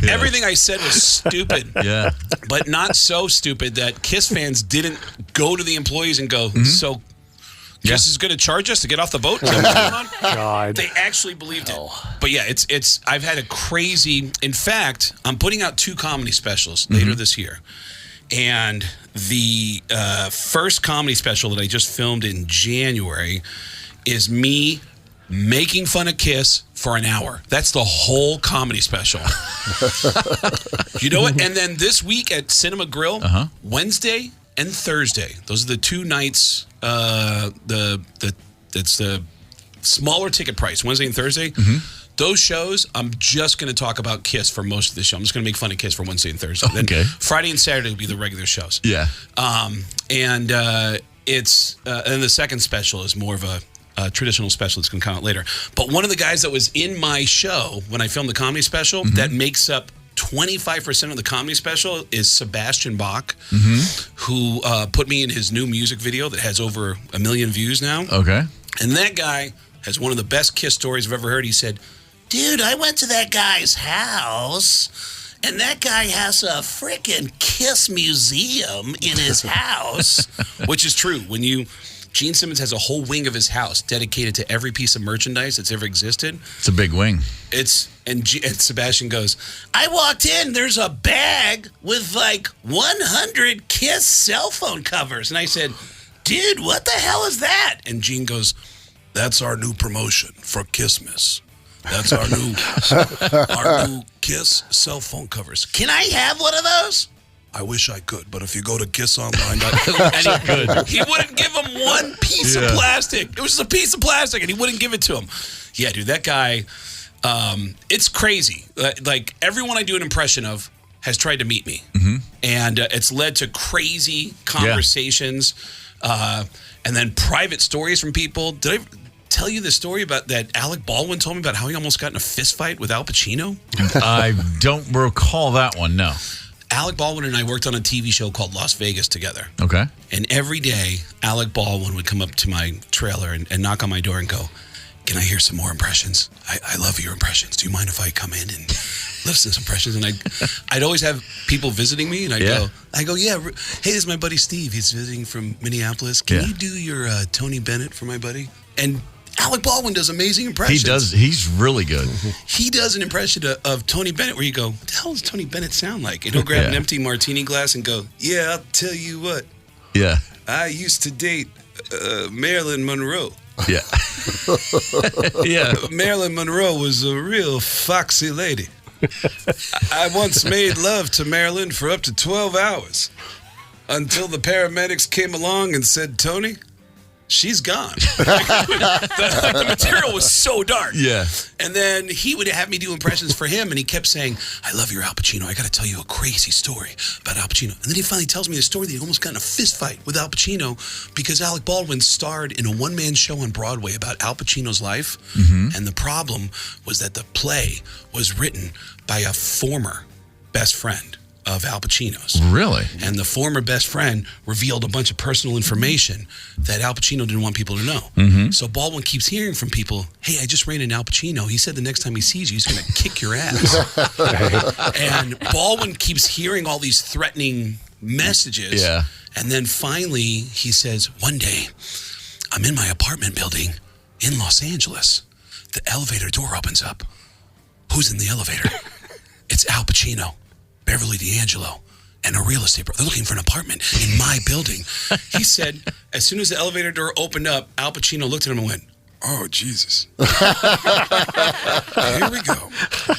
Everything I said was stupid. Yeah. But not so stupid that Kiss fans didn't go to the employees and go, so Kiss is going to charge us to get off the boat? Is that what's going on? God. They actually believed it. But yeah, it's. I've had a crazy. In fact, I'm putting out 2 comedy specials later this year. And the first comedy special that I just filmed in January is me making fun of Kiss for an hour. That's the whole comedy special. You know what? And then this week at Cinema Grill, Wednesday and Thursday. Those are the 2 nights. It's the smaller ticket price, Wednesday and Thursday. Those shows, I'm just going to talk about Kiss for most of the show. I'm just going to make fun of Kiss for Wednesday and Thursday. Then Friday and Saturday will be the regular shows. Yeah. And the second special is more of a traditional special that's going to come out later. But one of the guys that was in my show when I filmed the comedy special that makes up 25% of the comedy special is Sebastian Bach, who put me in his new music video that has over 1 million views now. Okay. And that guy has one of the best Kiss stories I've ever heard. He said, dude, I went to that guy's house, and that guy has a freaking Kiss museum in his house, which is true. Gene Simmons has a whole wing of his house dedicated to every piece of merchandise that's ever existed. It's a big wing. And Sebastian goes, I walked in, there's a bag with like 100 Kiss cell phone covers. And I said, dude, what the hell is that? And Gene goes, that's our new promotion for Kissmas. That's our new Kiss cell phone covers. Can I have one of those? I wish I could, but if you go to kissonline.com, he wouldn't give him one piece of plastic. It was just a piece of plastic, and he wouldn't give it to him. Yeah, dude, that guy, it's crazy. Like, everyone I do an impression of has tried to meet me, and it's led to crazy conversations, and then private stories from people. Did I tell you the story about that Alec Baldwin told me about how he almost got in a fist fight with Al Pacino? I don't recall that one, no. Alec Baldwin and I worked on a TV show called Las Vegas together. Okay. And every day, Alec Baldwin would come up to my trailer and knock on my door and go, can I hear some more impressions? I love your impressions. Do you mind if I come in and listen to some impressions? And I'd always have people visiting me, and I go, yeah, hey, this is my buddy Steve. He's visiting from Minneapolis. Can you do your Tony Bennett for my buddy? And Alec Baldwin does amazing impressions. He does. He's really good. He does an impression of Tony Bennett where you go, what the hell does Tony Bennett sound like? And he'll grab an empty martini glass and go, yeah, I'll tell you what. Yeah. I used to date Marilyn Monroe. Yeah. Yeah. Marilyn Monroe was a real foxy lady. I once made love to Marilyn for up to 12 hours until the paramedics came along and said, Tony, she's gone. The material was so dark. Yeah. And then he would have me do impressions for him, and he kept saying, I love your Al Pacino. I got to tell you a crazy story about Al Pacino. And then he finally tells me the story that he almost got in a fist fight with Al Pacino because Alec Baldwin starred in a one-man show on Broadway about Al Pacino's life. And the problem was that the play was written by a former best friend of Al Pacino's. Really? And the former best friend revealed a bunch of personal information that Al Pacino didn't want people to know. So Baldwin keeps hearing from people, hey, I just ran into Al Pacino. He said the next time he sees you, he's going to kick your ass. And Baldwin keeps hearing all these threatening messages. Yeah. And then finally he says, one day, I'm in my apartment building in Los Angeles. The elevator door opens up. Who's in the elevator? It's Al Pacino, Beverly D'Angelo, and a real estate broker. They're looking for an apartment in my building. He said, as soon as the elevator door opened up, Al Pacino looked at him and went, oh, Jesus. Here we go.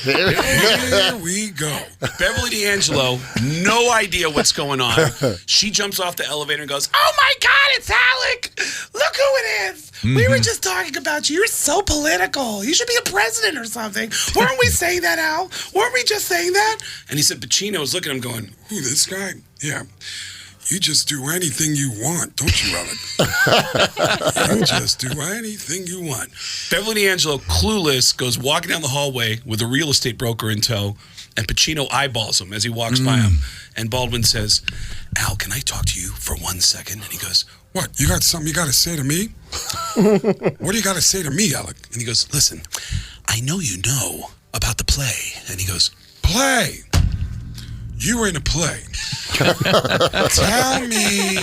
Here we go. Beverly D'Angelo, no idea what's going on. She jumps off the elevator and goes, oh, my God, it's Alec. Look who it is. We were just talking about you. You're so political. You should be a president or something. Weren't we saying that, Al? Weren't we just saying that? And he said, Pacino was looking at him going, who, this guy? Yeah. You just do anything you want, don't you, Alec? You just do anything you want. Beverly D'Angelo, clueless, goes walking down the hallway with a real estate broker in tow, and Pacino eyeballs him as he walks by him. And Baldwin says, Al, can I talk to you for 1 second? And he goes, what, you got something you got to say to me? What do you got to say to me, Alec? And he goes, listen, I know you know about the play. And he goes, play? You were in a play. Tell me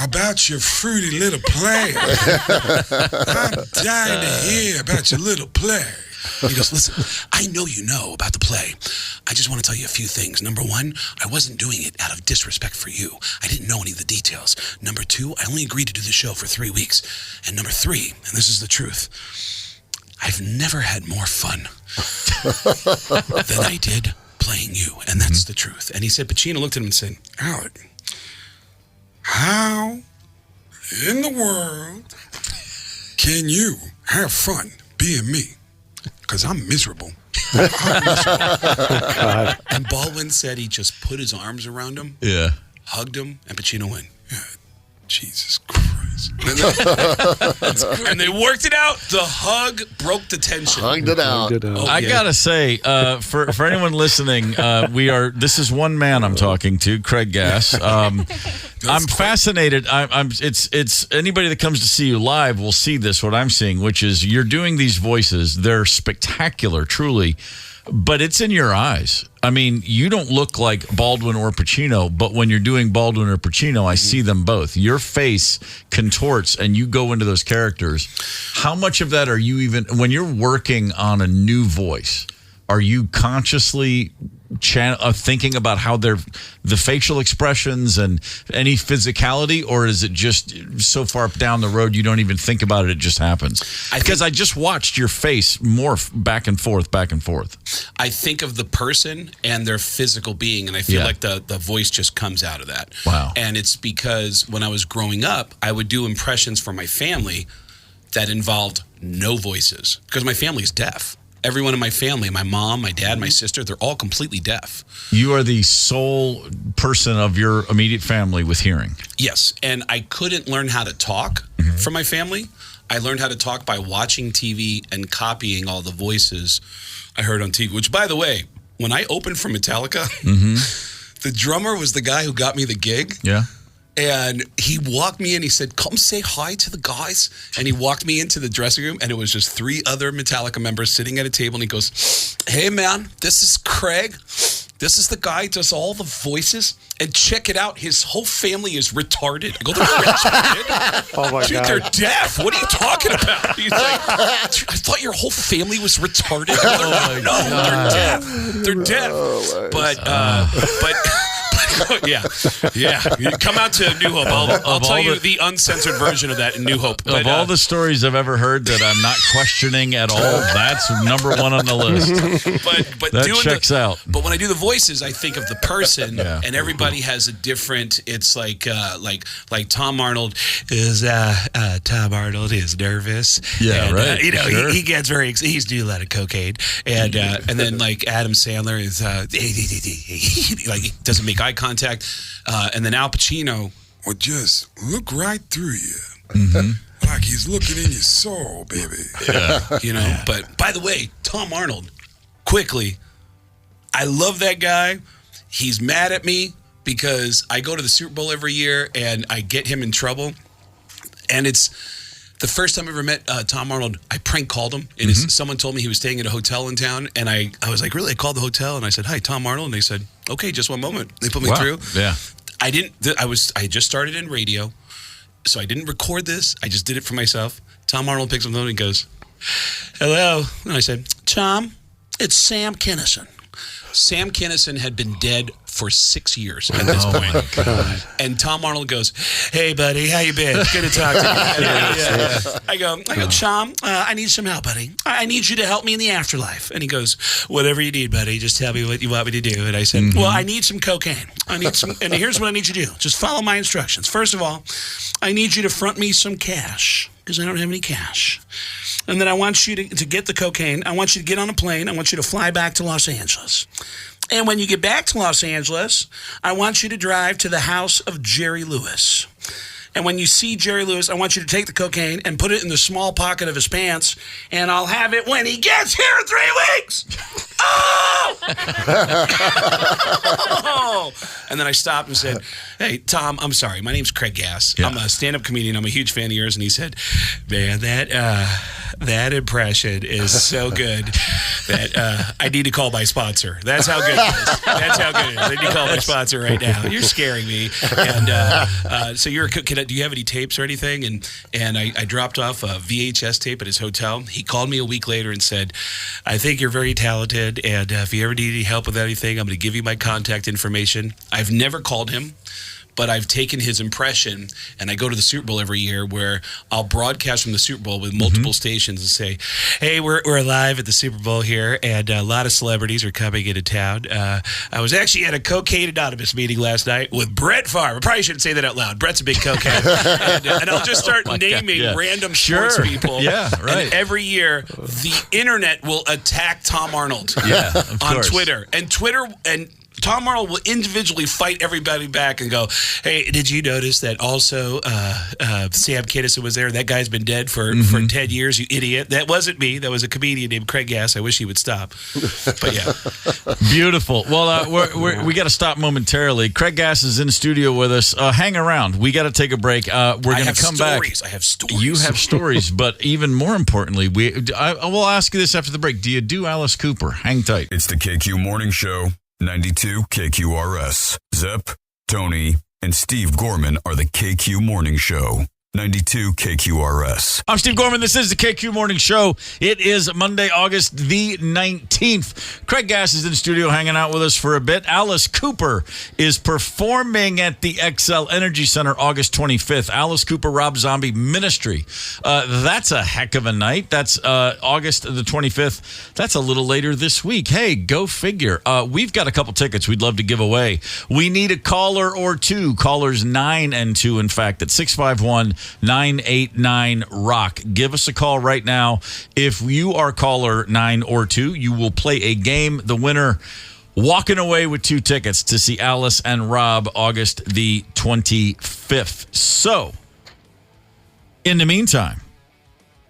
about your fruity little play. I'm dying to hear about your little play. He goes, listen, I know you know about the play. I just want to tell you a few things. Number one, I wasn't doing it out of disrespect for you. I didn't know any of the details. Number two, I only agreed to do the show for 3 weeks. And number three, and this is the truth, I've never had more fun than I did playing you, and that's the truth. And he said, Pacino looked at him and said, Alec, how in the world can you have fun being me? Because I'm miserable. God. And Baldwin said he just put his arms around him, hugged him, and Pacino went, yeah, Jesus Christ. guys. And they worked it out. The hug broke the tension. Hugged it out. Oh, I gotta say, for anyone listening, this is one man I'm talking to, Craig Gass. I'm fascinated. It's anybody that comes to see you live will see this. What I'm seeing, which is you're doing these voices. They're spectacular, truly. But it's in your eyes. I mean, you don't look like Baldwin or Pacino, but when you're doing Baldwin or Pacino, I see them both. Your face contorts and you go into those characters. How much of that are you even, when you're working on a new voice, are you consciously thinking about how the facial expressions and any physicality, or is it just so far down the road you don't even think about it, it just happens? Because I just watched your face morph back and forth. I think of the person and their physical being, and I feel like the voice just comes out of that. Wow. And it's because when I was growing up, I would do impressions for my family that involved no voices, because my family is deaf. Everyone in my family, my mom, my dad, my sister, they're all completely deaf. You are the sole person of your immediate family with hearing. Yes, and I couldn't learn how to talk from my family. I learned how to talk by watching TV and copying all the voices I heard on TV, which, by the way, when I opened for Metallica, the drummer was the guy who got me the gig. Yeah. And he walked me in. He said, "Come say hi to the guys." And he walked me into the dressing room, and it was just 3 other Metallica members sitting at a table. And he goes, "Hey, man, this is Craig. This is the guy who does all the voices. And check it out. His whole family is retarded." I go, "They're retarded? Oh, my Dude, God. they're deaf. What are you talking about?" He's like, "I thought your whole family was retarded." No, they're deaf. They're deaf. But yeah. You come out to New Hope. I'll tell you the uncensored version of that in New Hope. Of all the stories I've ever heard that I'm not questioning at all, that's number one on the list. But that checks out. But when I do the voices, I think of the person, and everybody has a different. It's like Tom Arnold is. Tom Arnold is nervous. Yeah, and, right. Sure. He gets very. He's doing a lot of cocaine, and then like Adam Sandler is like he doesn't make eye contact, and then Al Pacino will just look right through you. Like he's looking in your soul, baby. Yeah. But by the way, Tom Arnold, quickly, I love that guy. He's mad at me because I go to the Super Bowl every year and I get him in trouble. And it's the first time I ever met Tom Arnold, I prank called him. And someone told me he was staying at a hotel in town. And I was like, really? I called the hotel and I said, "Hi, Tom Arnold." And they said, "Okay, just one moment." They put me through. Yeah. I just started in radio, so I didn't record this. I just did it for myself. Tom Arnold picks up the phone and goes, "Hello." And I said, "Tom, it's Sam Kinison." Sam Kinison had been dead for 6 years at this point. My God. And Tom Arnold goes, "Hey, buddy, how you been? Good to talk to you." I go, "Tom, I need some help, buddy. I need you to help me in the afterlife." And he goes, "Whatever you need, buddy. Just tell me what you want me to do." And I said, "Well, I need some cocaine. I need some, and here's what I need you to do. Just follow my instructions. First of all, I need you to front me some cash because I don't have any cash. And then I want you to get the cocaine. I want you to get on a plane. I want you to fly back to Los Angeles. And when you get back to Los Angeles, I want you to drive to the house of Jerry Lewis. And when you see Jerry Lewis, I want you to take the cocaine and put it in the small pocket of his pants, and I'll have it when he gets here in 3 weeks." Oh! And then I stopped and said, "Hey, Tom, I'm sorry. My name's Craig Gass. I'm a stand-up comedian. I'm a huge fan of yours." And he said, "Man, that impression is so good that I need to call my sponsor. That's how good it is. That's how good it is. I need to call my sponsor right now. You're scaring me." And so do you have any tapes or anything? And I dropped off a VHS tape at his hotel. He called me a week later and said, "I think you're very talented, and if you ever need any help with anything, I'm going to give you my contact information." I've never called him, but I've taken his impression, and I go to the Super Bowl every year where I'll broadcast from the Super Bowl with multiple stations and say, "Hey, we're live at the Super Bowl here, and a lot of celebrities are coming into town. I was actually at a Cocaine Anonymous meeting last night with Brett Favre." I probably shouldn't say that out loud. Brett's a big cokehead. and I'll just start naming random sports people. Yeah, right. And every year, the internet will attack Tom Arnold of on course. Twitter. And Tom Arnold will individually fight everybody back and go, hey, did you notice that also Sam Kinison was there? That guy's been dead for 10 years, you idiot. That wasn't me. That was a comedian named Craig Gass. I wish he would stop. But yeah. Beautiful. Well, we got to stop momentarily. Craig Gass is in the studio with us. Hang around. We got to take a break. We're going to come back. I have stories. You have stories, but even more importantly, I will ask you this after the break. Do you do Alice Cooper? Hang tight. It's the KQ Morning Show, 92 KQRS. Zep, Tony, and Steve Gorman are the KQ Morning Show. 92 KQRS. I'm Steve Gorman. This is the KQ Morning Show. It is Monday, August the 19th. Craig Gass is in the studio hanging out with us for a bit. Alice Cooper is performing at the XL Energy Center August 25th. Alice Cooper, Rob Zombie Ministry. That's a heck of a night. That's August the 25th. That's a little later this week. Hey, go figure. We've got a couple tickets we'd love to give away. We need a caller or two. Callers 9 and 2, in fact, at 651-989-ROCK. Give us a call right now. If you are caller 9 or 2, you will play a game. The winner walking away with 2 tickets to see Alice and Rob August the 25th. So, in the meantime,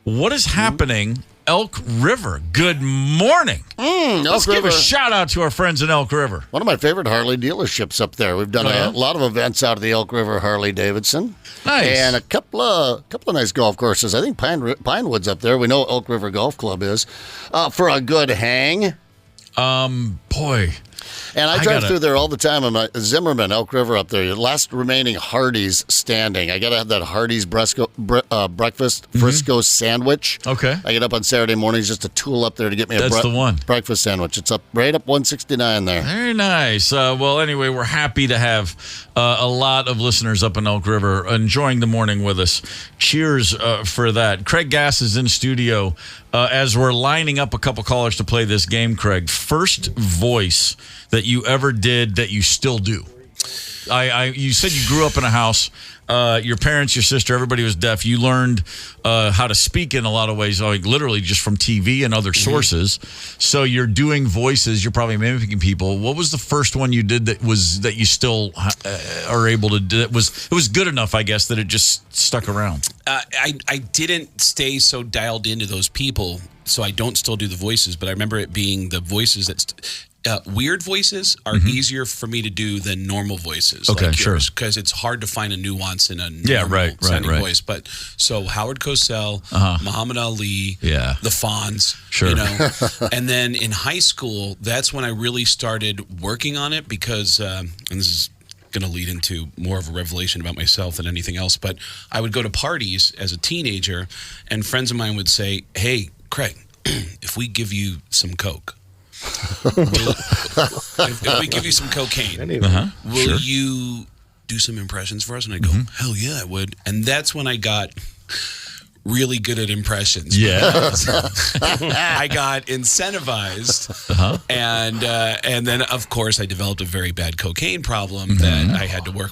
what is happening Elk River? Good morning. Let's give a shout out to our friends in Elk River. One of my favorite Harley dealerships up there. We've done a lot of events out of the Elk River Harley Davidson. Nice. And a couple of nice golf courses. I think Pinewood's up there. We know Elk River Golf Club is. For a good hang. Boy. And I drive through there all the time. I'm at Zimmerman, Elk River up there. Last remaining Hardee's standing. I got to have that Hardee's breakfast Frisco sandwich. Okay. I get up on Saturday mornings just to tool up there to get me the one. Breakfast sandwich. It's right up 169 there. Very nice. Well, anyway, we're happy to have a lot of listeners up in Elk River enjoying the morning with us. Cheers for that. Craig Gass is in studio as we're lining up a couple callers to play this game, Craig. First voice that you ever did that you still do. You said you grew up in a house. Your parents, your sister, everybody was deaf. You learned how to speak in a lot of ways, like literally just from TV and other sources. So you're doing voices. You're probably mimicking people. What was the first one you did that you still are able to do? It was good enough, I guess, that it just stuck around. I didn't stay so dialed into those people, so I don't still do the voices. But I remember it being the voices that. Weird voices are easier for me to do than normal voices. Okay, like sure. Because it's hard to find a nuance in a normal sounding voice. But so Howard Cosell, Muhammad Ali, the Fonz, sure. You know. And then in high school, that's when I really started working on it because, and this is going to lead into more of a revelation about myself than anything else. But I would go to parties as a teenager, and friends of mine would say, "Hey, Craig, if we give you some Coke." If we give you some cocaine, will you do some impressions for us? And I go, hell yeah, I would. And that's when I got really good at impressions. Yeah. I got incentivized. And then, of course, I developed a very bad cocaine problem that I had to work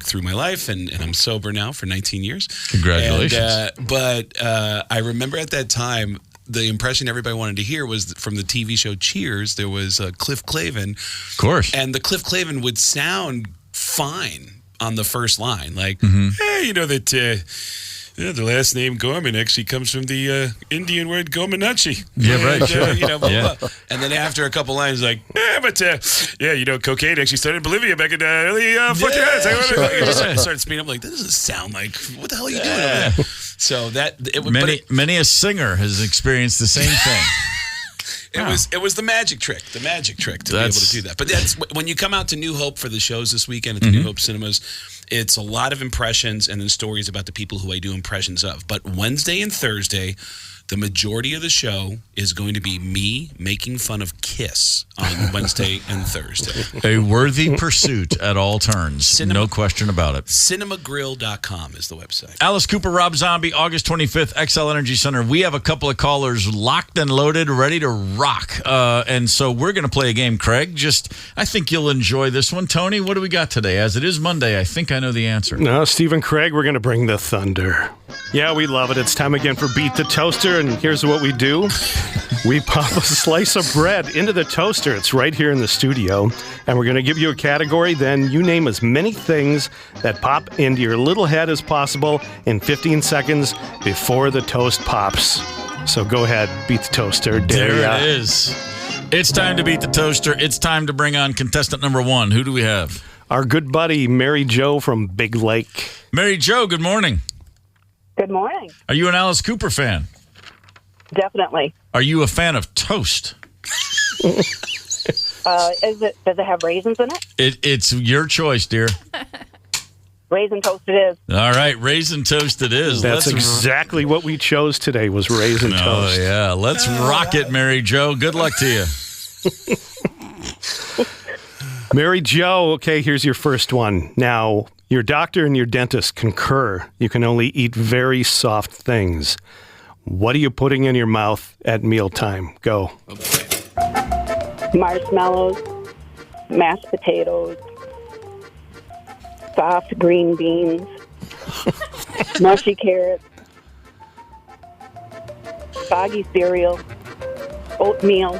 through my life, and I'm sober now for 19 years. Congratulations. But I remember at that time, the impression everybody wanted to hear was from the TV show Cheers. There was Cliff Clavin. Of course. And the Cliff Clavin would sound fine on the first line. Like, hey, you know that the last name Gorman actually comes from the Indian word Gormanachi. Yeah, right. Sure. Blah, blah. And then after a couple lines, like, cocaine actually started in Bolivia back in early 1400s. I started speeding up like, this doesn't sound like, what the hell are you doing over there? So many a singer has experienced the same thing. It was the magic trick to be able to do that. But that's when you come out to New Hope for the shows this weekend at the New Hope Cinemas. It's a lot of impressions and then stories about the people who I do impressions of. But Wednesday and Thursday, the majority of the show is going to be me making fun of Kiss on Wednesday and Thursday. A worthy pursuit at all turns. No question about it. Cinemagrill.com is the website. Alice Cooper, Rob Zombie, August 25th, XL Energy Center. We have a couple of callers locked and loaded, ready to rock. And so we're going to play a game, Craig. I think you'll enjoy this one. Tony, what do we got today? As it is Monday, I think I know the answer. No, Steve and Craig, we're going to bring the thunder. Yeah, we love it. It's time again for Beat the Toaster, and here's what we do. We pop a slice of bread into the toaster. It's right here in the studio, and we're going to give you a category. Then you name as many things that pop into your little head as possible in 15 seconds before the toast pops. So go ahead, beat the toaster. There it is. It's time to beat the toaster. It's time to bring on contestant number 1. Who do we have? Our good buddy, Mary Jo from Big Lake. Mary Jo, good morning. Good morning. Are you an Alice Cooper fan? Definitely. Are you a fan of toast? Does it have raisins in it? It's your choice, dear. Raisin toast it is. All right, raisin toast it is. That's exactly what we chose today was raisin toast. Oh, yeah. Let's rock it, Mary Jo. Good luck to you. Mary Jo, okay, here's your first one. Now, your doctor and your dentist concur you can only eat very soft things. What are you putting in your mouth at mealtime? Go. Marshmallows, mashed potatoes, soft green beans, mushy carrots, soggy cereal, oatmeal.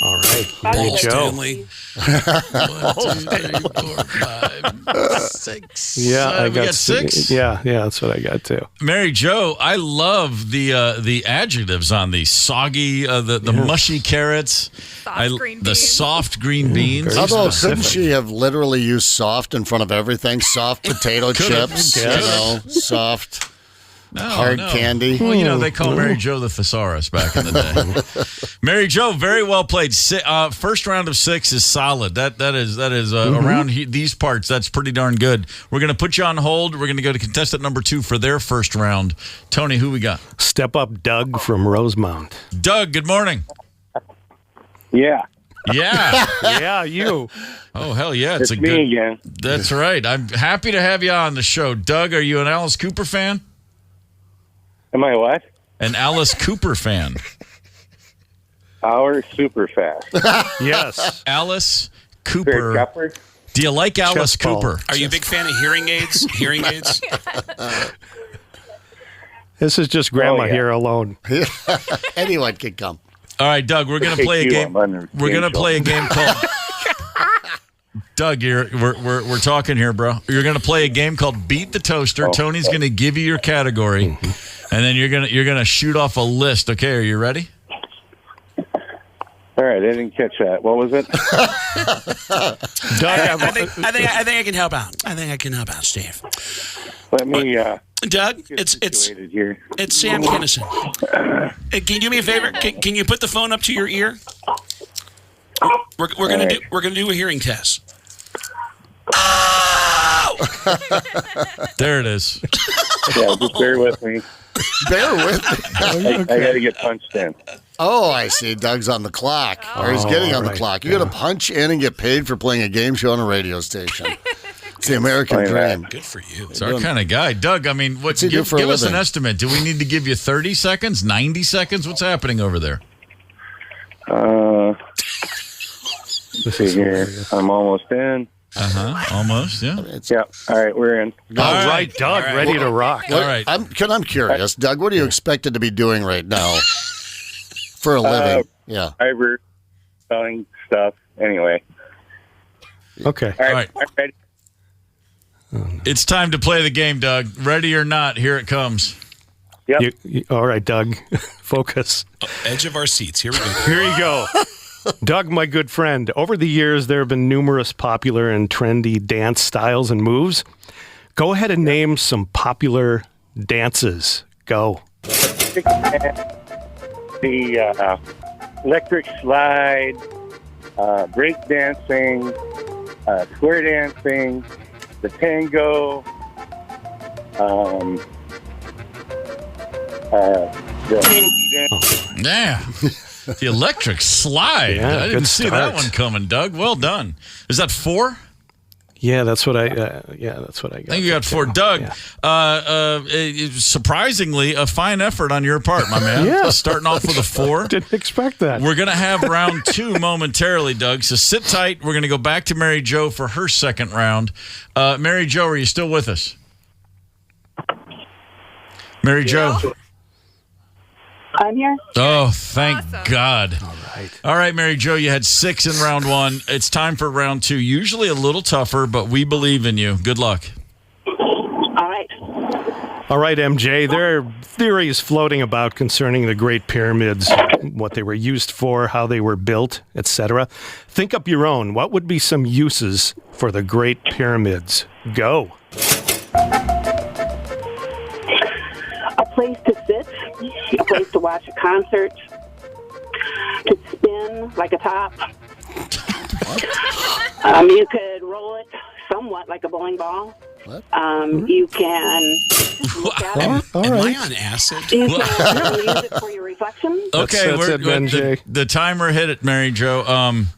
All right, Mary Jo. Stanley. 1, 2, 3, 4, 5, 6. Yeah, I we got 6. Yeah, that's what I got too. Mary Jo, I love the adjectives on these soggy, the mushy carrots, Green the beans. soft green beans. Although, couldn't she have literally used soft in front of everything? Soft potato chips, soft hard candy. Well, they call Mary Jo the thesaurus back in the day. Mary Jo, very well played. First round of 6 is solid. That is around these parts. That's pretty darn good. We're going to put you on hold. We're going to go to contestant number 2 for their first round. Tony, who we got? Step up Doug from Rosemount. Doug, good morning. Yeah. Yeah. Yeah, you. Oh, hell yeah. It's me again. That's right. I'm happy to have you on the show. Doug, are you an Alice Cooper fan? Am I what? An Alice Cooper fan. Our super fast. Yes. Alice Cooper. Do you like Alice Chest ball. Cooper? Are you a big fan of hearing aids? Hearing aids? This is just grandma yeah. here alone. Anyone can come. All right, Doug, we're going to play a game. We're going to play a game called Doug, we're talking here, bro. You're going to play a game called Beat the Toaster. Tony's going to give you your category, and then you're going to shoot off a list. Okay, are you ready? All right, I didn't catch that. What was it? Doug, I think I can help out. I think I can help out, Steve. Let me. Doug, get it's situated here. it's Sam Kinison. Can you do me a favor? Can you put the phone up to your ear? We're gonna do a hearing test. Oh! There it is. Yeah, just bear with me. Bear with me. I got to get punched in. Oh, I see. Doug's on the clock. Or he's getting on the clock. You got to punch in and get paid for playing a game show on a radio station. It's the American dream. Good for you. It's our kind of guy. Doug, I mean, give us an estimate. Do we need to give you 30 seconds, 90 seconds? What's happening over there? See here. I'm almost in. Almost, yeah. Yeah. All right, we're in. All right, Doug, ready to rock. All right. I'm curious, Doug. What are you expected to be doing right now for a living? Yeah. Fiber, selling stuff. Anyway. Okay. All All right. right. I'm ready. It's time to play the game, Doug. Ready or not, here it comes. Yep. All right, Doug. Focus. Edge of our seats. Here we go. Here you go. Doug, my good friend, over the years, there have been numerous popular and trendy dance styles and moves. Go ahead and name some popular dances. Go. The electric slide, break dancing, square dancing, the tango, Yeah. The electric slide. Yeah, I didn't good see start. that one coming, Doug. Well done. Is that 4? Yeah, that's what I got. I think you got 4. Doug, surprisingly, a fine effort on your part, my man. Yeah. Starting off with a 4. Didn't expect that. We're going to have round 2 momentarily, Doug. So sit tight. We're going to go back to Mary Jo for her second round. Mary Jo, are you still with us? Mary Jo. I'm here. Oh, thank Awesome. God. All All right, Mary Jo, you had 6 in round 1. It's time for round 2. Usually a little tougher, but we believe in you. Good luck. All right, MJ, there are theories floating about concerning the Great Pyramids, what they were used for, how they were built, etc. Think up your own. What would be some uses for the Great Pyramids? Go. A place to sit, a place to watch a concert, to spin like a top. You could roll it somewhat like a bowling ball. You can look at it. Am I on acid? You can use it for your reflection. Okay, That's it, MJ. the timer hit it, Mary Jo.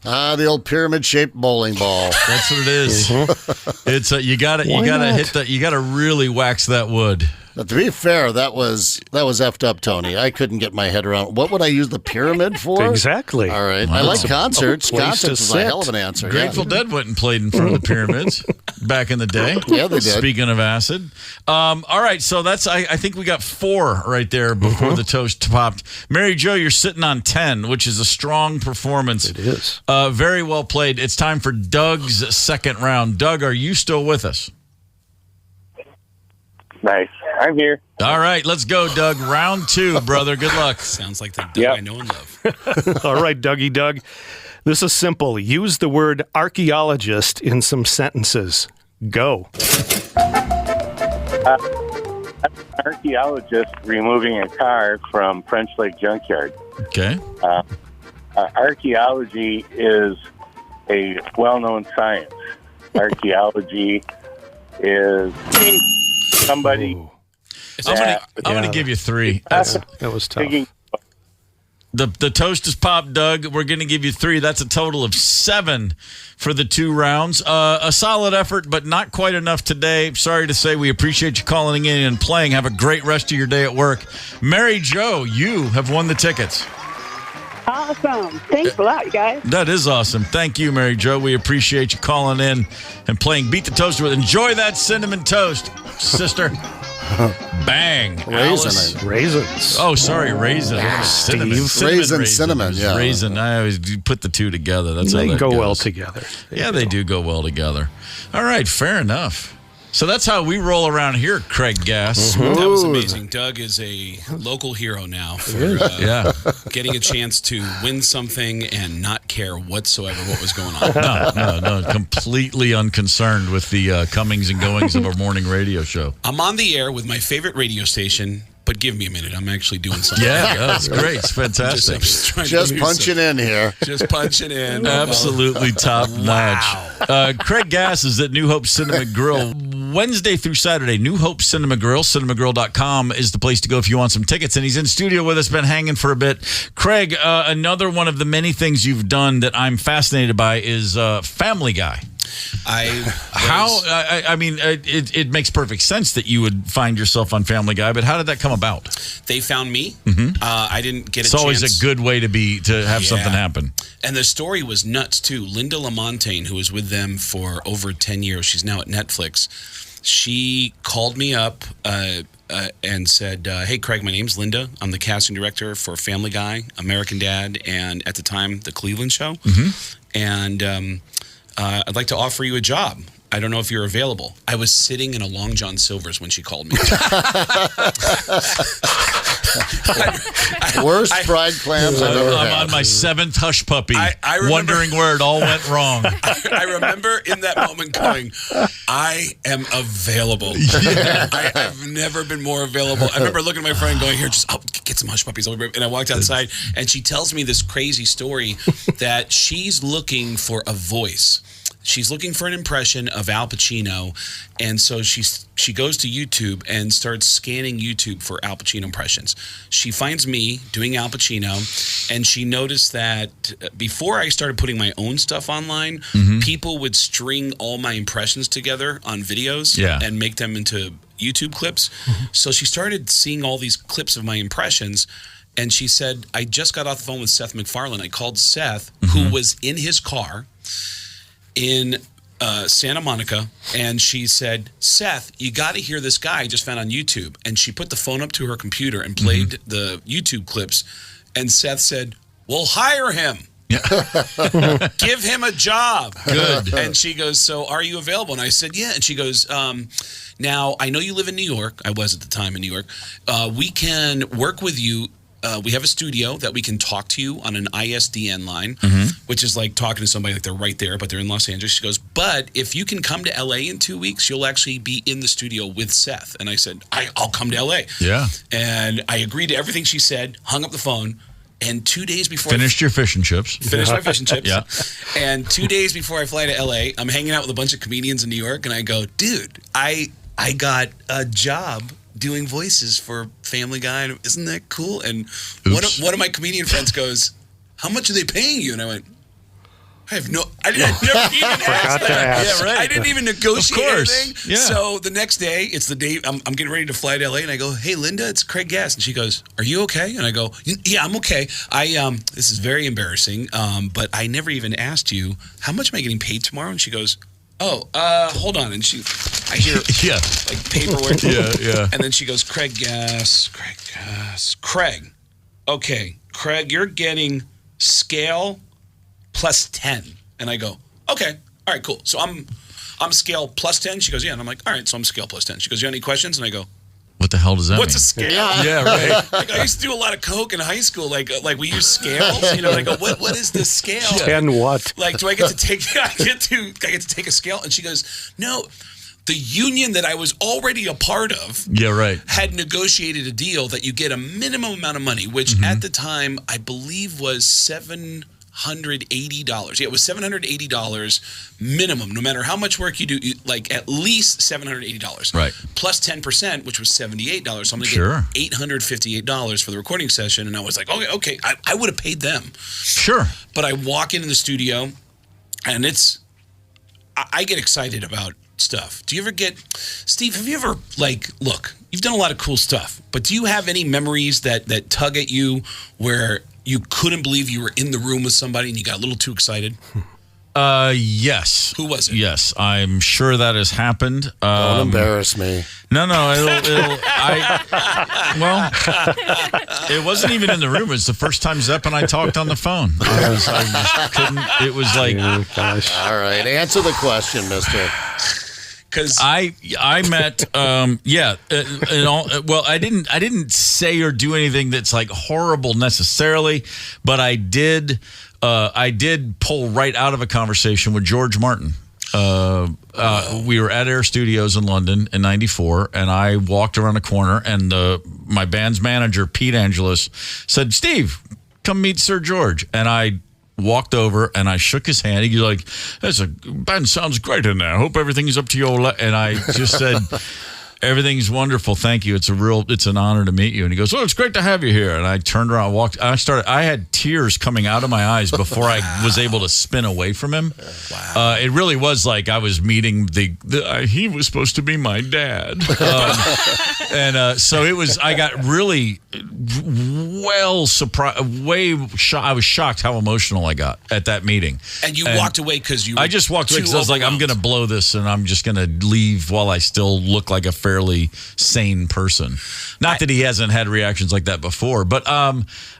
The old pyramid-shaped bowling ball. That's what it is. It's you got to hit that. You got to really wax that wood. But to be fair, that was effed up, Tony. I couldn't get my head around. What would I use the pyramid for? Exactly. All right. I like concerts. place Concerts to is sit. a hell of an answer. Grateful Dead went and played in front of the pyramids back in the day. Yeah, they did. Speaking of acid. All right, so that's I think we got 4 right there before the toast popped. Mary Jo, you're sitting on 10, which is a strong performance. It is. Very well played. It's time for Doug's second round. Doug, are you still with us? Nice. I'm here. All right, let's go, Doug. Round 2, brother. Good luck. Sounds like the Doug Yep. I know and love. All right, Dougie Doug. This is simple. Use the word archaeologist in some sentences. Go. Archaeologist removing a car from French Lake Junkyard. Okay. Archaeology is a well-known science. Archaeology is somebody I'm gonna give you 3. That was tough. digging. The toast is popped, Doug. We're going to give you 3. That's a total of 7 for the 2 rounds. A solid effort, but not quite enough today. Sorry to say, we appreciate you calling in and playing. Have a great rest of your day at work. Mary Jo, you have won the tickets. Awesome. Thanks a lot, you guys. That is awesome. Thank you, Mary Jo. We appreciate you calling in and playing Beat the Toaster with. Enjoy that cinnamon toast, sister. Bang. Alice. Raisins. Oh, sorry, raisin. Cinnamon. Cinnamon, yeah. Raisin. I always put the 2 together. That's how They that go goes. well together. They do go well together. All right, fair enough. So that's how we roll around here, Craig Gass. That was amazing. Doug is a local hero now for getting a chance to win something and not care whatsoever what was going on. No, completely unconcerned with the comings and goings of our morning radio show. I'm on the air with my favorite radio station, but give me a minute. I'm actually doing something. Yeah, that's great. It's fantastic. Just punching in here. Just punching in. Absolutely top notch. Craig Gass is at New Hope Cinema Grill Wednesday through Saturday. New Hope Cinema Grill. cinemagrill.com is the place to go if you want some tickets. And he's in studio with us, been hanging for a bit. Craig, another one of the many things you've done that I'm fascinated by is Family Guy. It makes perfect sense that you would find yourself on Family Guy, but how did that come about? They found me. I didn't get a It's chance. always a good way to have something happen. And the story was nuts too. Linda Lamontagne, who was with them for over 10 years, she's now at Netflix. She called me up and said, hey, Craig, my name's Linda. I'm the casting director for Family Guy, American Dad, and at the time, The Cleveland Show. And I'd like to offer you a job. I don't know if you're available. I was sitting in a Long John Silver's when she called me. Worst fried clams I've ever had. I'm on my 7th hush puppy, I remember, wondering where it all went wrong. I remember in that moment going, I am available. I've never been more available. I remember looking at my friend going, here, just get some hush puppies. And I walked outside, and she tells me this crazy story that she's looking for a voice. She's looking for an impression of Al Pacino, and so she goes to YouTube and starts scanning YouTube for Al Pacino impressions. She finds me doing Al Pacino, and she noticed that before I started putting my own stuff online, people would string all my impressions together on videos and make them into YouTube clips. So she started seeing all these clips of my impressions, and she said, I just got off the phone with Seth MacFarlane. I called Seth, who was in his car in Santa Monica, and she said, Seth, you got to hear this guy I just found on YouTube. And she put the phone up to her computer and played the YouTube clips. And Seth said, well, hire him. Give him a job. Good. And she goes, so are you available? And I said, yeah. And she goes, now, I know you live in New York. I was at the time in New York. We can work with you. We have a studio that we can talk to you on an ISDN line, which is like talking to somebody like they're right there, but they're in Los Angeles. She goes, but if you can come to LA in 2 weeks, you'll actually be in the studio with Seth. And I said, I'll come to LA. Yeah. And I agreed to everything she said, hung up the phone. And 2 days before Finished your fish and chips. Finished my fish and chips. Yeah. And 2 days before I fly to LA, I'm hanging out with a bunch of comedians in New York, and I go, dude, I got a job doing voices for Family Guy. Isn't that cool? And one of my comedian friends goes, how much are they paying you? And I went, I didn't even ask. Yeah, right. I didn't even negotiate anything. Yeah. So the next day, it's the day I'm getting ready to fly to LA, and I go, hey, Linda, it's Craig Gass. And she goes, are you okay? And I go, yeah, I'm okay. This is very embarrassing, but I never even asked you, how much am I getting paid tomorrow? And she goes, hold on. And I hear like paperwork. Yeah. And then she goes, Craig Gass. Craig. Okay, Craig, you're getting scale plus 10. And I go, okay, all right, cool. So I'm scale plus 10. She goes, yeah. And I'm like, all right, so I'm scale plus 10. She goes, you have any questions? And I go, what the hell does that what's mean? a scale? Yeah, right. Like I used to do a lot of coke in high school. Like we use scales. You know, and I go, what is this scale? 10 what? Like, do I get to take? I get to take a scale? And she goes, no. The union that I was already a part of, had negotiated a deal that you get a minimum amount of money, which at the time I believe was $780. Yeah, it was $780 minimum. No matter how much work you do, like at least $780. Right. Plus 10%, which was $78. So I'm going to get $858 for the recording session. And I was like, okay, I would have paid them. Sure. But I walk into the studio, and I get excited about stuff. Do you ever get, Steve, have you ever, look, you've done a lot of cool stuff, but do you have any memories that tug at you where you couldn't believe you were in the room with somebody and you got a little too excited? Yes. Who was it? Yes, I'm sure that has happened. Don't embarrass me. No, it wasn't even in the room. It was the first time Zepp and I talked on the phone. I just couldn't. It was like, all right, answer the question, mister. Because I met I didn't say or do anything that's like horrible necessarily, but I did pull right out of a conversation with George Martin. We were at Air Studios in London in '94, and I walked around the corner, and my band's manager, Pete Angelus, said, Steve, come meet Sir George. And I walked over and I shook his hand. He's like, band sounds great in there. I hope everything's up to your and I just said, everything's wonderful. Thank you. It's an honor to meet you. And he goes, it's great to have you here. And I turned around, walked. I had tears coming out of my eyes before I was able to spin away from him. Wow. It really was like I was meeting he was supposed to be my dad. So it was, I got really surprised, I was shocked how emotional I got at that meeting. And you walked away because I just walked away because I was like, I'm going to blow this and I'm just going to leave while I still look like a fairly sane person. Not that he hasn't had reactions like that before, but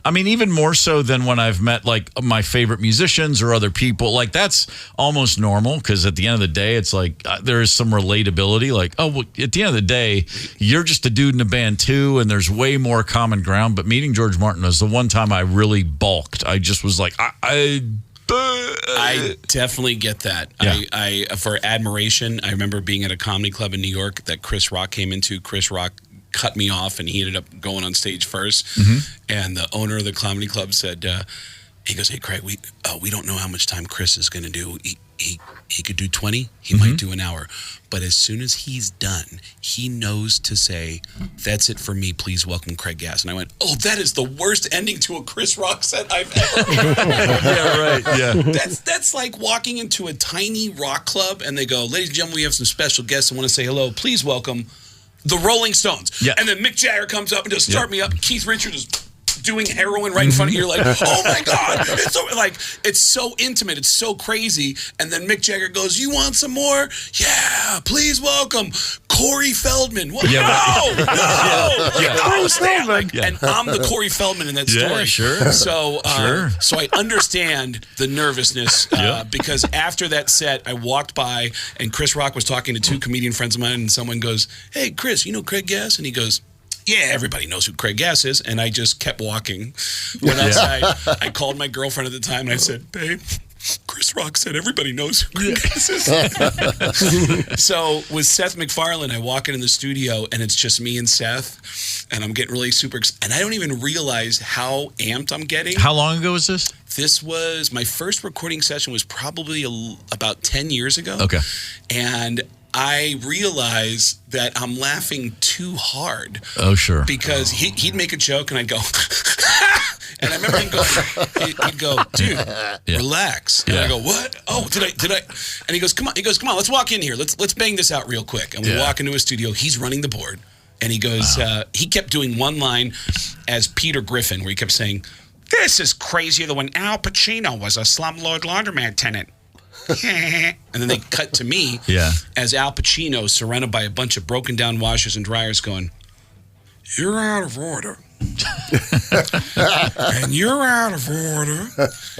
I mean, even more so than when I've met like my favorite musicians or other people. Like that's almost normal because at the end of the day, it's like there is some relatability. Like, at the end of the day, you're just a dude in a band too, and there's way more common ground. But meeting George Martin was the one time I really balked. I just was like, I definitely get that. Yeah. I for admiration, I remember being at a comedy club in New York that Chris Rock came into. Chris Rock cut me off, and he ended up going on stage first. And the owner of the comedy club said, he goes, hey, Craig, we don't know how much time Chris is going to do. He could do 20. He might do an hour. But as soon as he's done, he knows to say, that's it for me. Please welcome Craig Gass. And I went, that is the worst ending to a Chris Rock set I've ever heard. Yeah, right. Yeah. That's like walking into a tiny rock club and they go, ladies and gentlemen, we have some special guests. I want to say hello. Please welcome the Rolling Stones. Yeah. And then Mick Jagger comes up and just start me up. Keith Richards is doing heroin right in front of you. You're like, oh my God. It's so intimate. It's so crazy. And then Mick Jagger goes, you want some more? Yeah, please welcome Corey Feldman. What? No. And I'm the Corey Feldman in that story. Yeah, sure. So I understand the nervousness because after that set, I walked by and Chris Rock was talking to two comedian friends of mine, and someone goes, hey, Chris, you know Craig Gass? And he goes, yeah, everybody knows who Craig Gass is. And I just kept walking. Went outside. I called my girlfriend at the time and I said, babe, Chris Rock said everybody knows who Craig Gass is. So with Seth MacFarlane, I walk into the studio and it's just me and Seth. And I'm getting really super excited. And I don't even realize how amped I'm getting. How long ago was this? This was, my first recording session was probably about 10 years ago. Okay. And I realized that I'm laughing too hard. Oh, sure. Because he'd make a joke and I'd go, and I remember he'd go, dude, relax. And I go, what? Oh, did I? And he goes, come on, let's walk in here. Let's bang this out real quick. And we walk into his studio. He's running the board. And he goes, he kept doing one line as Peter Griffin, where he kept saying, this is crazier than when Al Pacino was a slumlord laundromat tenant. And then they cut to me as Al Pacino, surrounded by a bunch of broken down washers and dryers, going, you're out of order. And you're out of order.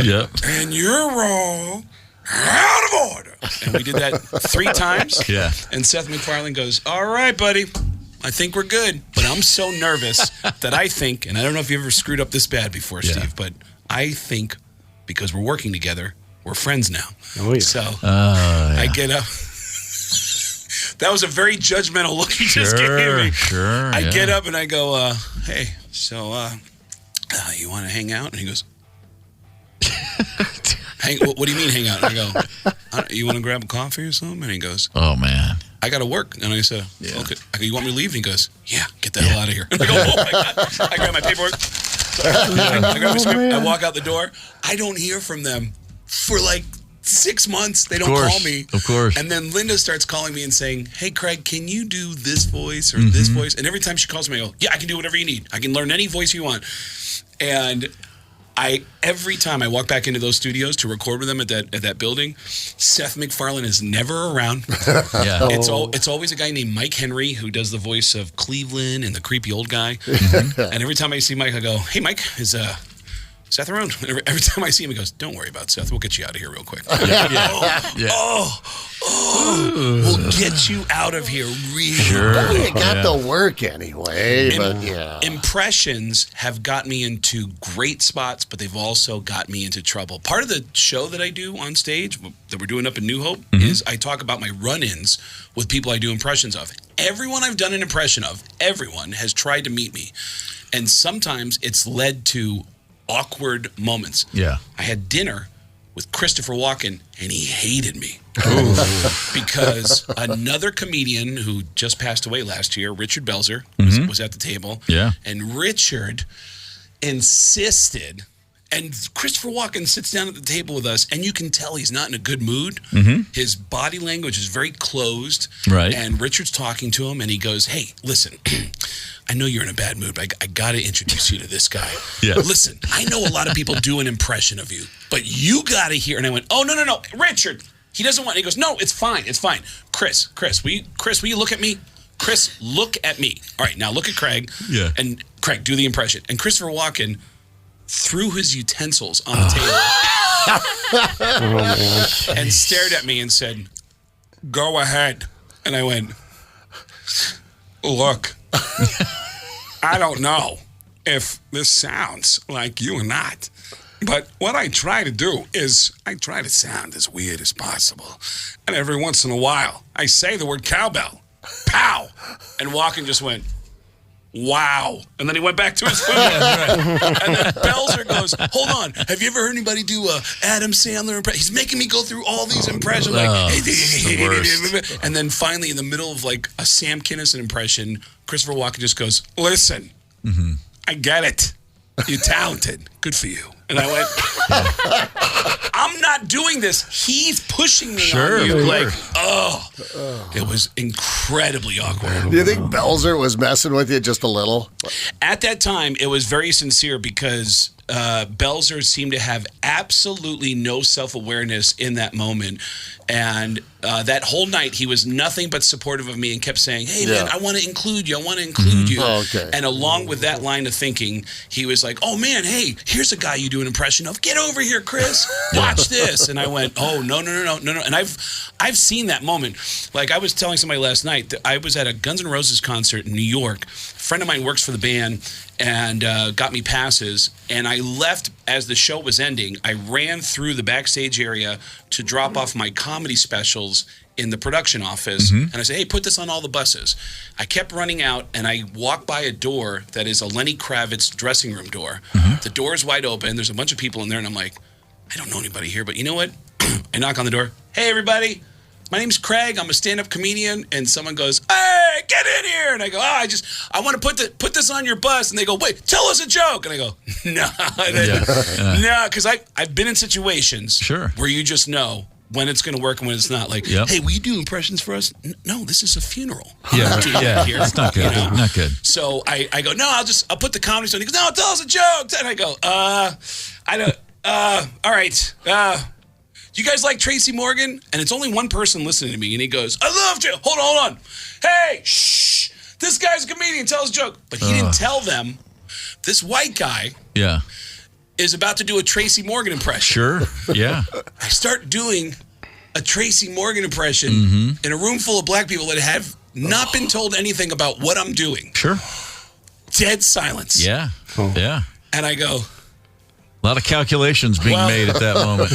Yep. And you're all out of order. And we did that 3 times. Yeah. And Seth MacFarlane goes, all right, buddy, I think we're good. But I'm so nervous that I think, and I don't know if you ever screwed up this bad before, Steve, but I think because we're working together, we're friends now. Oh, yeah. So I get up. That was a very judgmental look he just gave me. Sure. I get up and I go, hey, so you want to hang out? And he goes, what do you mean hang out? And I go, you want to grab a coffee or something? And he goes, oh, man. I got to work. And I said, okay. I go, you want me to leave? And he goes, yeah, get the hell out of here. And I go, oh, my God. I grab my paperwork. I grab my script. I walk out the door. I don't hear from them for like 6 months. They don't call me. Of course. And then Linda starts calling me and saying, hey, Craig, can you do this voice or this voice? And every time she calls me, I go, yeah, I can do whatever you need. I can learn any voice you want. And every time I walk back into those studios to record with them at that building, Seth MacFarlane is never around. It's always a guy named Mike Henry who does the voice of Cleveland and the creepy old guy. And every time I see Mike, I go, hey, Mike, is Seth around? Every time I see him, he goes, don't worry about Seth. We'll get you out of here real quick. We'll get you out of here real quick. You got the work anyway. Impressions have got me into great spots, but they've also got me into trouble. Part of the show that I do on stage, that we're doing up in New Hope, is I talk about my run-ins with people I do impressions of. Everyone I've done an impression of, everyone has tried to meet me. And sometimes it's led to awkward moments. Yeah. I had dinner with Christopher Walken, and he hated me. Because another comedian who just passed away last year, Richard Belzer, was at the table. Yeah. And Richard insisted, and Christopher Walken sits down at the table with us, and you can tell he's not in a good mood. His body language is very closed. Right. And Richard's talking to him, and he goes, hey, listen, I know you're in a bad mood, but I got to introduce you to this guy. Yeah. Listen, I know a lot of people do an impression of you, but you got to hear. And I went, oh, no, Richard. He doesn't want. He goes, no, it's fine. Chris, will you look at me? Chris, look at me. All right, now look at Craig. Yeah. And Craig, do the impression. And Christopher Walken threw his utensils on the table and stared at me and said, go ahead. And I went, look, I don't know if this sounds like you or not, but what I try to do is I try to sound as weird as possible. And every once in a while, I say the word cowbell. Pow! And Walken just went, wow. And then he went back to his food. And then Belzer goes, hold on. Have you ever heard anybody do a Adam Sandler impression? He's making me go through all these impressions. And then finally, in the middle of like a Sam Kinison impression, Christopher Walken just goes, listen, I get it. You're talented. Good for you. And I went, I'm not doing this. He's pushing me Sure. on you. Like, it was incredibly awkward. Do you think Belzer was messing with you just a little? At that time, it was very sincere because Belzer seemed to have absolutely no self-awareness in that moment. And that whole night, he was nothing but supportive of me and kept saying, hey, man, I want to include you. I want to include you. Oh, okay. And along with that line of thinking, he was like, oh, man, hey, here's a guy you do an impression of. Get over here, Chris. Watch this. And I went, oh, no. And I've seen that moment. Like I was telling somebody last night that I was at a Guns N' Roses concert in New York. A friend of mine works for the band and got me passes. And I left as the show was ending. I ran through the backstage area to drop off my comedy specials in the production office. And I said, hey, put this on all the buses. I kept running out, and I walked by a door that is a Lenny Kravitz dressing room door. The door is wide open. There's a bunch of people in there, and I'm like, I don't know anybody here, but you know what? I knock on the door. Hey, everybody. My name's Craig. I'm a stand-up comedian. And someone goes, hey, get in here. And I go, I want to put this on your bus. And they go, wait, tell us a joke. And I go, no, because I've been in situations where you just know when it's going to work and when it's not. Like, hey, will you do impressions for us? No, this is a funeral. Yeah, it's not good. Not good. So I go, no, I'll put the comedy on. He goes, no, tell us a joke. And I go, I don't, all right. Do you guys like Tracy Morgan? And it's only one person listening to me. And he goes, I love you. Hold on. Hey, shh. This guy's a comedian. Tell us a joke. But he didn't tell them this white guy is about to do a Tracy Morgan impression. Sure. Yeah. I start doing a Tracy Morgan impression in a room full of black people that have not been told anything about what I'm doing. Sure. Dead silence. Yeah. Yeah. And I go, a lot of calculations being made at that moment.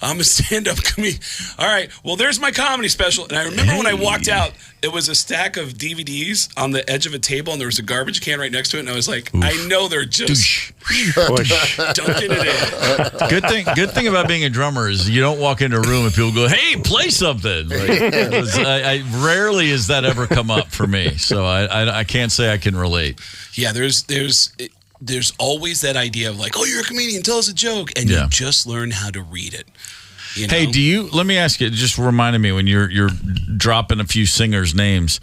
I'm a stand-up comedian. All right, well, there's my comedy special. And I remember when I walked out, it was a stack of DVDs on the edge of a table, and there was a garbage can right next to it. And I was like, I know they're just dunking it in. Good thing about being a drummer is you don't walk into a room and people go, hey, play something. I rarely has that ever come up for me. So I can't say I can relate. Yeah, there's always that idea of like, oh, you're a comedian, tell us a joke. And you just learn how to read it. You know? Hey, let me ask you, it just reminded me when you're dropping a few singers' names,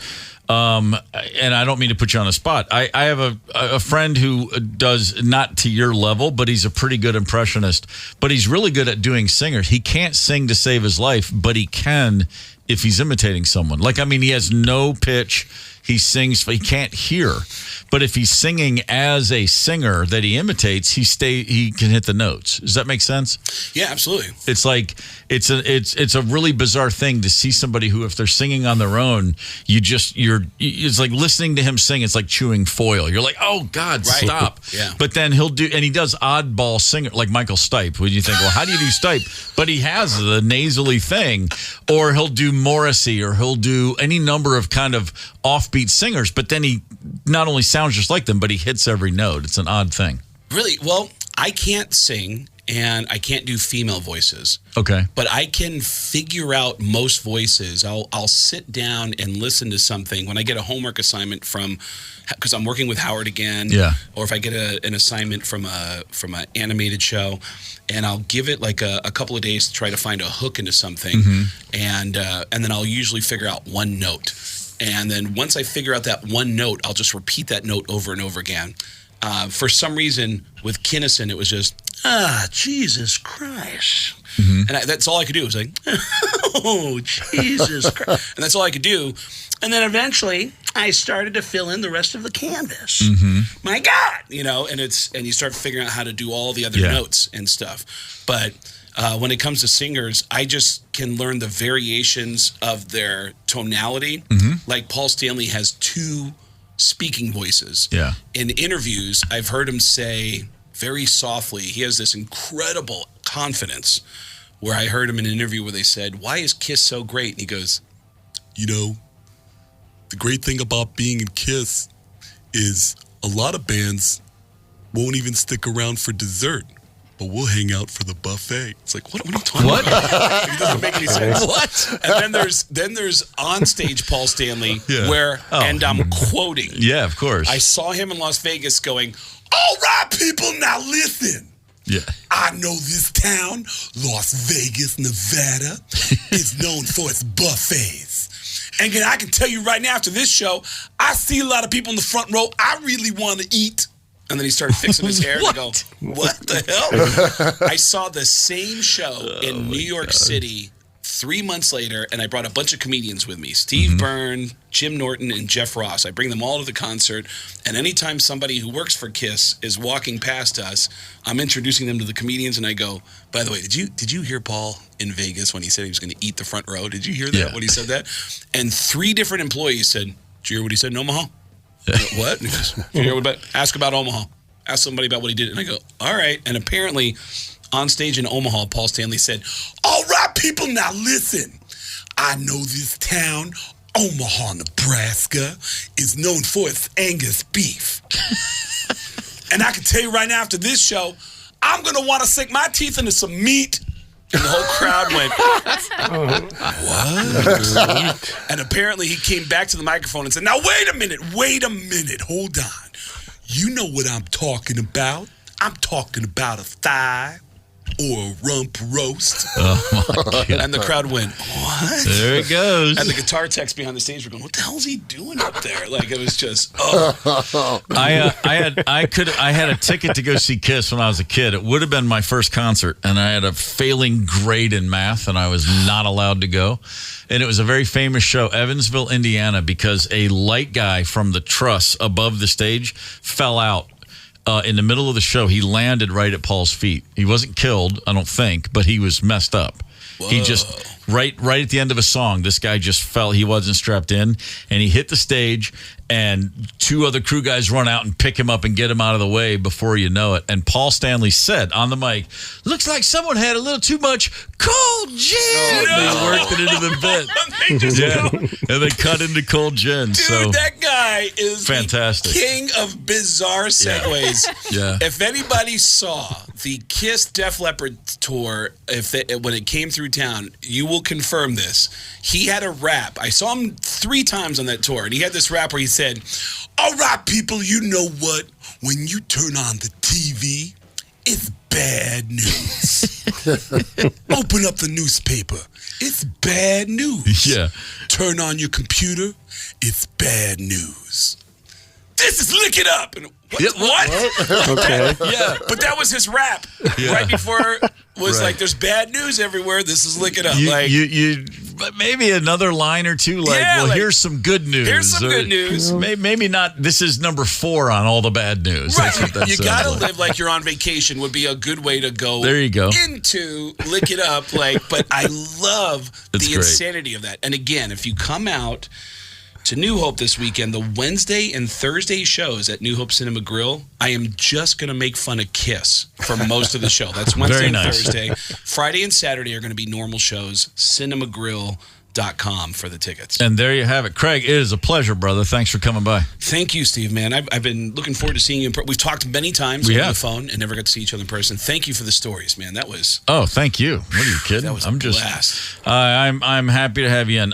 and I don't mean to put you on the spot. I have a friend who does, not to your level, but he's a pretty good impressionist, but he's really good at doing singers. He can't sing to save his life, but he can if he's imitating someone. Like, I mean, he has no pitch. He sings, he can't hear. But if he's singing as a singer that he imitates, he can hit the notes. Does that make sense? Yeah, absolutely. It's like it's a really bizarre thing to see somebody who, if they're singing on their own, it's like listening to him sing. It's like chewing foil. You're like, oh God, stop. Yeah. But then he does oddball singer like Michael Stipe. When you think, well, how do you do Stipe? But he has the nasally thing, or he'll do Morrissey, or he'll do any number of kind of offbeat singers. But then he not only sounds just like them, but he hits every note. It's an odd thing. Really? Well, I can't sing and I can't do female voices. Okay. But I can figure out most voices. I'll sit down and listen to something when I get a homework assignment because I'm working with Howard again. Yeah. Or if I get an assignment from an animated show, and I'll give it like a couple of days to try to find a hook into something, and then I'll usually figure out one note. And then once I figure out that one note, I'll just repeat that note over and over again. For some reason, with Kinnison, it was just, Jesus Christ. And that's all I could do. It was like, oh, Jesus Christ. And that's all I could do. And then eventually, I started to fill in the rest of the canvas. My God, and you start figuring out how to do all the other notes and stuff. But when it comes to singers, I just can learn the variations of their tonality. Like Paul Stanley has two speaking voices. Yeah. In interviews, I've heard him say very softly, he has this incredible confidence, where I heard him in an interview where they said, why is Kiss so great? And he goes, the great thing about being in Kiss is a lot of bands won't even stick around for dessert, but we'll hang out for the buffet. It's like, what are you talking about? It doesn't make any sense. What? And then there's onstage Paul Stanley where, and I'm quoting. Yeah, of course. I saw him in Las Vegas going, all right, people, now listen. Yeah. I know this town, Las Vegas, Nevada, is known for its buffets. And I can tell you right now, after this show, I see a lot of people in the front row. I really want to eat. And then he started fixing his hair. And I go, what the hell? I saw the same show in New York City 3 months later, and I brought a bunch of comedians with me. Steve Byrne, Jim Norton, and Jeff Ross. I bring them all to the concert, and anytime somebody who works for KISS is walking past us, I'm introducing them to the comedians, and I go, by the way, did you hear Paul in Vegas when he said he was going to eat the front row? Did you hear that when he said that? And 3 different employees said, did you hear what he said in Omaha? What? And he goes, did you hear what about? Ask about Omaha. Ask somebody about what he did. And I go, all right. And apparently, on stage in Omaha, Paul Stanley said, all right, people, now listen. I know this town, Omaha, Nebraska, is known for its Angus beef. And I can tell you right now, after this show, I'm going to want to sink my teeth into some meat. And the whole crowd went, what? And apparently he came back to the microphone and said, now wait a minute, hold on. You know what I'm talking about. I'm talking about a thigh or a rump roast. Oh, my God. And the crowd went, what? There it goes. And the guitar techs behind the stage were going, what the hell is he doing up there? Like, it was just, I had a ticket to go see KISS when I was a kid. It would have been my first concert, and I had a failing grade in math, and I was not allowed to go. And it was a very famous show, Evansville, Indiana, because a light guy from the truss above the stage fell out. In the middle of the show, he landed right at Paul's feet. He wasn't killed, I don't think, but he was messed up. Whoa. He just, right at the end of a song, this guy just fell. He wasn't strapped in, and he hit the stage, and 2 other crew guys run out and pick him up and get him out of the way before you know it. And Paul Stanley said on the mic, looks like someone had a little too much cold gin. Oh, no. They worked it into the bit. And they cut into cold gin. Dude, so that guy is fantastic. The king of bizarre segues. Yeah. If anybody saw the KISS Def Leppard tour, when it came through town, you will confirm this. He had a rap. I saw him 3 times on that tour, and he had this rap where he said, all right, people, you know what? When you turn on the TV, it's bad news. Open up the newspaper. It's bad news. Yeah. Turn on your computer. It's bad news. This is Lick It Up. And what? Okay. Yeah, but that was his rap. Yeah. Right before was Right. like, there's bad news everywhere. This is Lick It Up. You maybe another line or two, like, Yeah, well, like, here's some good news. here's some good news. Maybe not, this is number 4 on all the bad news. Right. That's what that You sounds gotta like. live like you're on vacation would be a good way to go. There you go. Into Lick It Up. But I love It's the great. insanity of that. And again, if you come out to New Hope this weekend, the Wednesday and Thursday shows at New Hope Cinema Grill, I am just going to make fun of KISS for most of the show. That's Wednesday Very and nice. Thursday. Friday and Saturday are going to be normal shows. cinemagrill.com for the tickets. And there you have it. Craig, it is a pleasure, brother. Thanks for coming by. Thank you, Steve, man. I've been looking forward to seeing you. We've talked many times We over have. the phone and never got to see each other in person. Thank you for the stories, man. That was Oh, thank you. What are you kidding? That was a blast. I'm happy to have you in.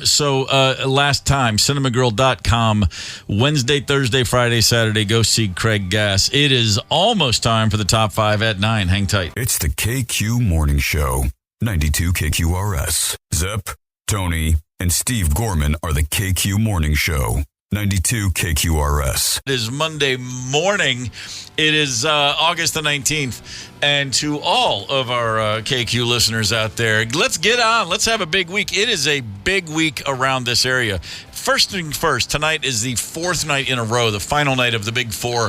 So last time, cinemagrill.com, Wednesday, Thursday, Friday, Saturday, go see Craig Gass. It is almost time for the top 5 at 9. Hang tight. It's the KQ Morning Show, 92 KQRS. Zep, Tony, and Steve Gorman are the KQ Morning Show, 92 KQRS. It is Monday morning. It is August the 19th. And to all of our KQ listeners out there, let's get on. Let's have a big week. It is a big week around this area. First thing first, tonight is the 4th night in a row, the final night of the big 4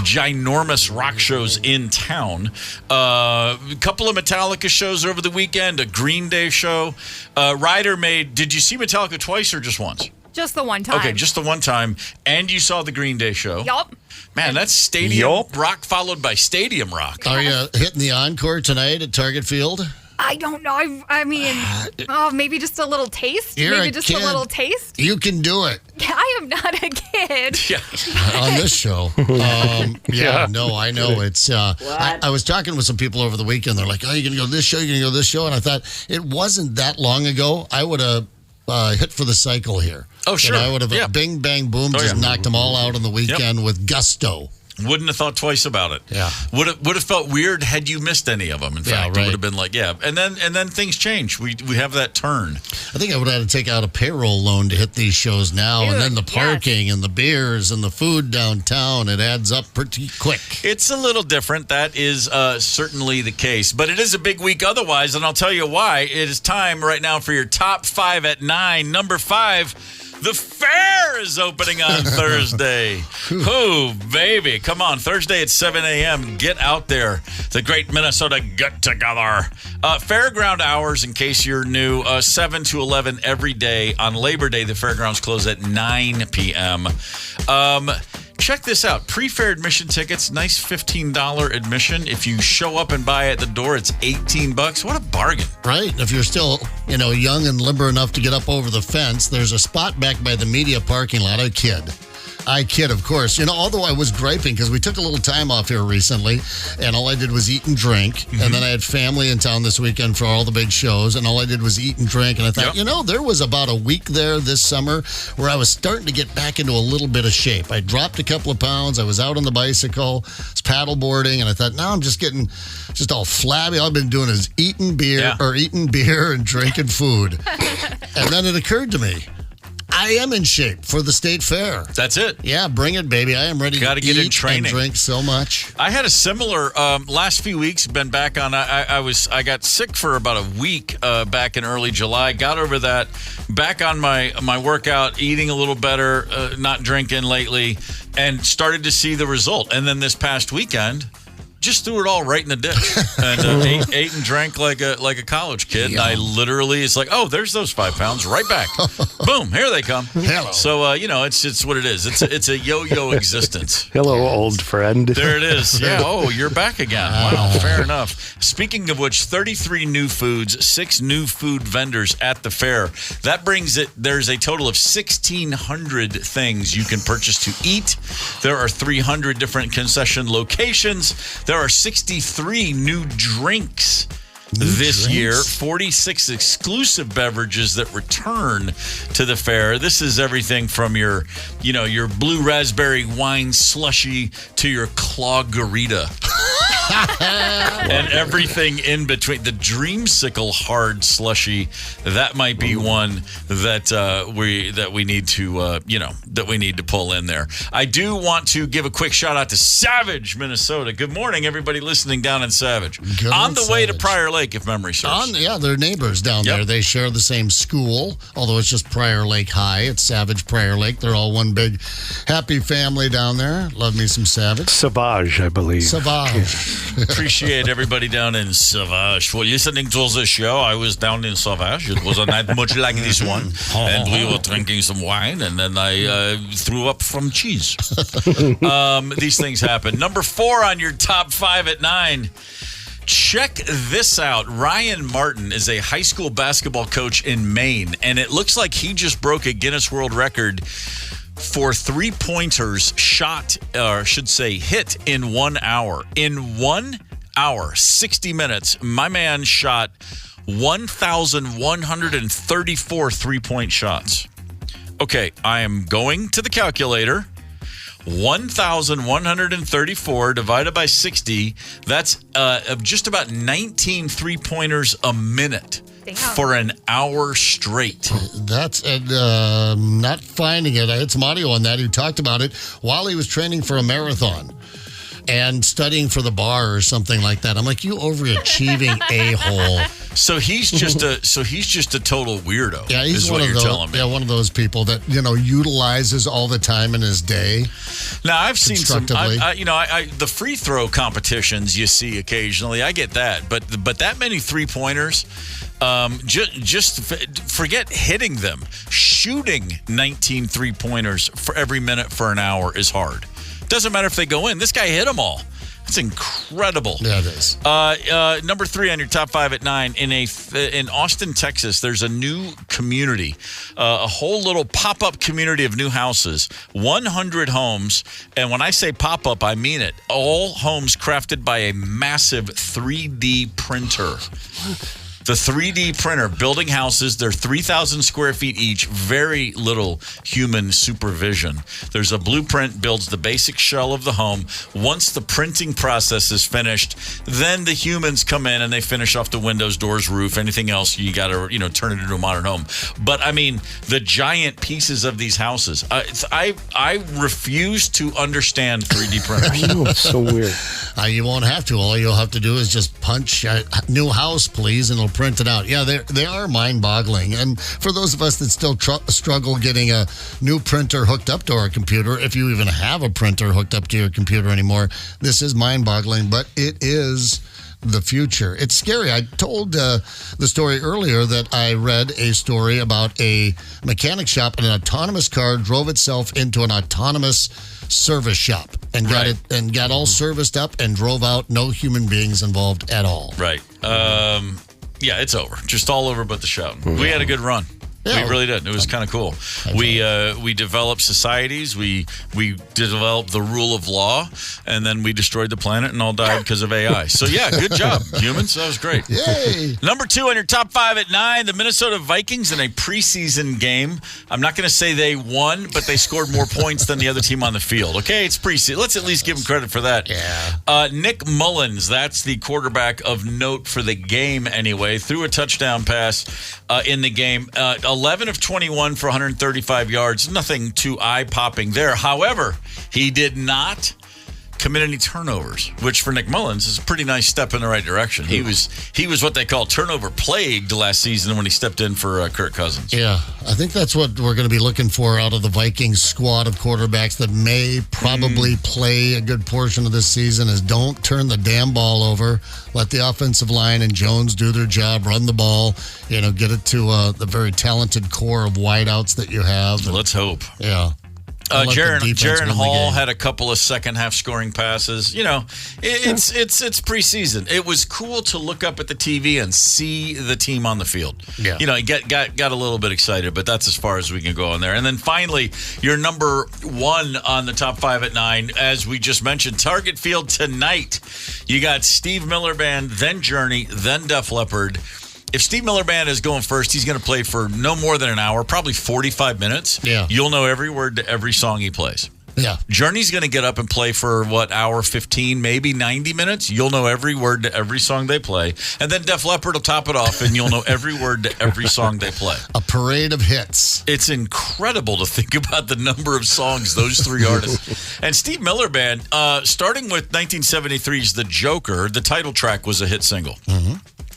ginormous rock shows in town. A couple of Metallica shows over the weekend, a Green Day show. Ryder did you see Metallica twice or just once? Just the one time. Okay, just the one time. And you saw the Green Day show. Yup. Man, that's stadium rock followed by stadium rock. Are you hitting the encore tonight at Target Field? I don't know. I mean, maybe just a little taste. You're maybe a just kid. a little taste. You can do it I am not a kid. Yeah. on this show. No, I know. It's. I was talking with some people over the weekend. They're like, "Oh, you're gonna go to this show? You're gonna go to this show?" And I thought it wasn't that long ago. I would have hit for the cycle here. Oh, sure. And I would have Yeah. bing, bang, boom, just knocked them all out on the weekend with gusto. Wouldn't have thought twice about it. Yeah. Would have felt weird had you missed any of them. In fact, right. It would have been like, and then things change. We have that turn. I think I would have had to take out a payroll loan to hit these shows now, and then the parking and the beers and the food downtown. It adds up pretty quick. It's a little different. That is certainly the case, but it is a big week otherwise, and I'll tell you why. It is time right now for your top 5 at 9. Number 5. The fair is opening on Thursday. Oh, baby. Come on. Thursday at 7 a.m. Get out there. The Great Minnesota Get-Together. Fairground hours, in case you're new, 7 to 11 every day. On Labor Day, the fairgrounds close at 9 p.m. Check this out. Pre-fair admission tickets, nice $15 admission. If you show up and buy at the door, it's $18. What a bargain. Right. If you're still, young and limber enough to get up over the fence, there's a spot back by the media parking lot. I kid, of course. Although I was griping because we took a little time off here recently, and all I did was eat and drink. Mm-hmm. And then I had family in town this weekend for all the big shows, and all I did was eat and drink. And I thought, there was about a week there this summer where I was starting to get back into a little bit of shape. I dropped a couple of pounds. I was out on the bicycle, was paddle boarding, and I thought, now I'm just getting all flabby. All I've been doing is eating beer and drinking food. And then it occurred to me, I am in shape for the state fair. That's it. Yeah, bring it, baby. I am ready to get eat in training and drink so much. I had a similar last few weeks. Been back on. I got sick for about a week back in early July. Got over that. Back on my workout, eating a little better, not drinking lately, and started to see the result. And then this past weekend, just threw it all right in the ditch and ate and drank like a college kid. And I literally, it's like, there's those 5 pounds right back. Boom, here they come. Hello. So it's what it is. It's a yo-yo existence. Hello, old friend. There it is. Yeah. Oh, you're back again. Wow. Fair enough. Speaking of which, 33 new foods, 6 new food vendors at the fair. That brings it. There's a total of 1,600 things you can purchase to eat. There are 300 different concession locations. There are 63 new drinks this year, 46 exclusive beverages that return to the fair. This is everything from your blue raspberry wine slushy to your claw-garita. And everything in between. The Dreamsicle hard slushy, that might be one that we need to pull in there. I do want to give a quick shout out to Savage, Minnesota. Good morning, everybody listening down in Savage. On the way to Prior Lake, if memory serves. They're neighbors down there. They share the same school, although it's just Prior Lake High. It's Savage Prior Lake. They're all one big happy family down there. Love me some Savage. Savage, I believe. Savage. Appreciate everybody down in Savage for listening to the show. I was down in Savage. It was a night much like this one. And we were drinking some wine, and then I threw up from cheese. These things happen. Number 4 on your top 5 at 9. Check this out. Ryan Martin is a high school basketball coach in Maine, and it looks like he just broke a Guinness World Record for 3-pointers hit in 1 hour. In 1 hour, 60 minutes, my man shot 1,134 3-point shots. Okay, I am going to the calculator. 1,134 divided by 60, that's just about 19 3-pointers a minute. Damn. For an hour straight. That's not finding it. I had some audio on that. He talked about it while he was training for a marathon and studying for the bar or something like that. I'm like, you overachieving a-hole. So he's just a total weirdo. Yeah, he's one of those. Yeah, one of those people that utilizes all the time in his day. Now I've seen some. The free throw competitions you see occasionally. I get that, but that many 3-pointers. Just forget hitting them. Shooting 19 3-pointers for every minute for an hour is hard. Doesn't matter if they go in. This guy hit them all. That's incredible. Yeah, it is. Number 3 on your top 5 at 9. In Austin, Texas, there's a new community, a whole little pop-up community of new houses, 100 homes. And when I say pop-up, I mean it. All homes crafted by a massive 3D printer. The 3D printer building houses. They're 3,000 square feet each. Very little human supervision. There's a blueprint, builds the basic shell of the home. Once the printing process is finished, then the humans come in and they finish off the windows, doors, roof, anything else. You got to, turn it into a modern home. But I mean, the giant pieces of these houses. I refuse to understand 3D printers. It's so weird. You won't have to. All you'll have to do is just punch new house, please, and it'll print it out. Yeah, they are mind-boggling. And for those of us that still struggle getting a new printer hooked up to our computer, if you even have a printer hooked up to your computer anymore, this is mind-boggling, but it is the future. It's scary. I told the story earlier that I read a story about a mechanic shop and an autonomous car drove itself into an autonomous service shop and got all serviced up and drove out. No human beings involved at all. Right. Yeah, it's over. Just all over but the shout. We had a good run. Yeah. We really did. It was kind of cool. We developed societies. We developed the rule of law, and then we destroyed the planet and all died because of AI. So, yeah, good job, humans. That was great. Yay. Number 2 on your top 5 at 9, the Minnesota Vikings in a preseason game. I'm not going to say they won, but they scored more points than the other team on the field. Okay, it's preseason. Let's at least give them credit for that. Yeah. Nick Mullins, that's the quarterback of note for the game anyway, threw a touchdown pass in the game. 11 of 21 for 135 yards. Nothing too eye-popping there. However, he did not commit any turnovers, which for Nick Mullins is a pretty nice step in the right direction. He was what they call turnover plagued last season when he stepped in for Kirk Cousins. Yeah, I think that's what we're going to be looking for out of the Vikings squad of quarterbacks that may probably play a good portion of this season is don't turn the damn ball over. Let the offensive line and Jones do their job, run the ball, get it to the very talented core of wideouts that you have. Let's hope. Yeah. Jaron Hall had a couple of second-half scoring passes. It's preseason. It was cool to look up at the TV and see the team on the field. Yeah. Got a little bit excited, but that's as far as we can go on there. And then finally, your number 1 on the top 5 at 9, as we just mentioned, Target Field tonight. You got Steve Miller Band, then Journey, then Def Leppard. If Steve Miller Band is going first, he's going to play for no more than an hour, probably 45 minutes. Yeah. You'll know every word to every song he plays. Yeah. Journey's going to get up and play for, hour 15, maybe 90 minutes. You'll know every word to every song they play. And then Def Leppard will top it off, and you'll know every word to every song they play. A parade of hits. It's incredible to think about the number of songs those 3 artists. And Steve Miller Band, starting with 1973's The Joker, the title track was a hit single. Mm-hmm.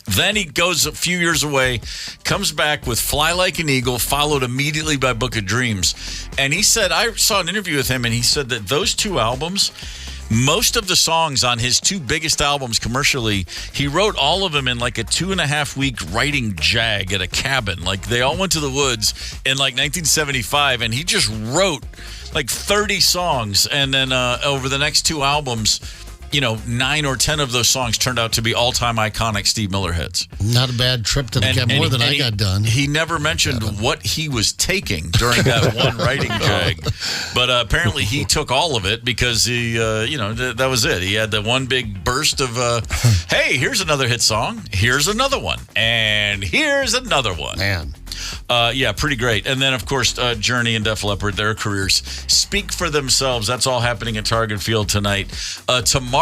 Then he goes a few years away, comes back with Fly Like an Eagle, followed immediately by Book of Dreams. And he said, I saw an interview with him, and he said that those 2 albums, most of the songs on his 2 biggest albums commercially, he wrote all of them in like a 2.5-week writing jag at a cabin. Like they all went to the woods in like 1975, and he just wrote like 30 songs. And then over the next 2 albums, 9 or 10 of those songs turned out to be all-time iconic Steve Miller hits. Not a bad trip to the cabin. More than I got done. He never mentioned what he was taking during that one writing jag. But apparently he took all of it because he, that was it. He had the one big burst of, hey, here's another hit song. Here's another one. And here's another one. Man. Yeah, pretty great. And then, of course, Journey and Def Leppard, their careers speak for themselves. That's all happening at Target Field tonight. Tomorrow,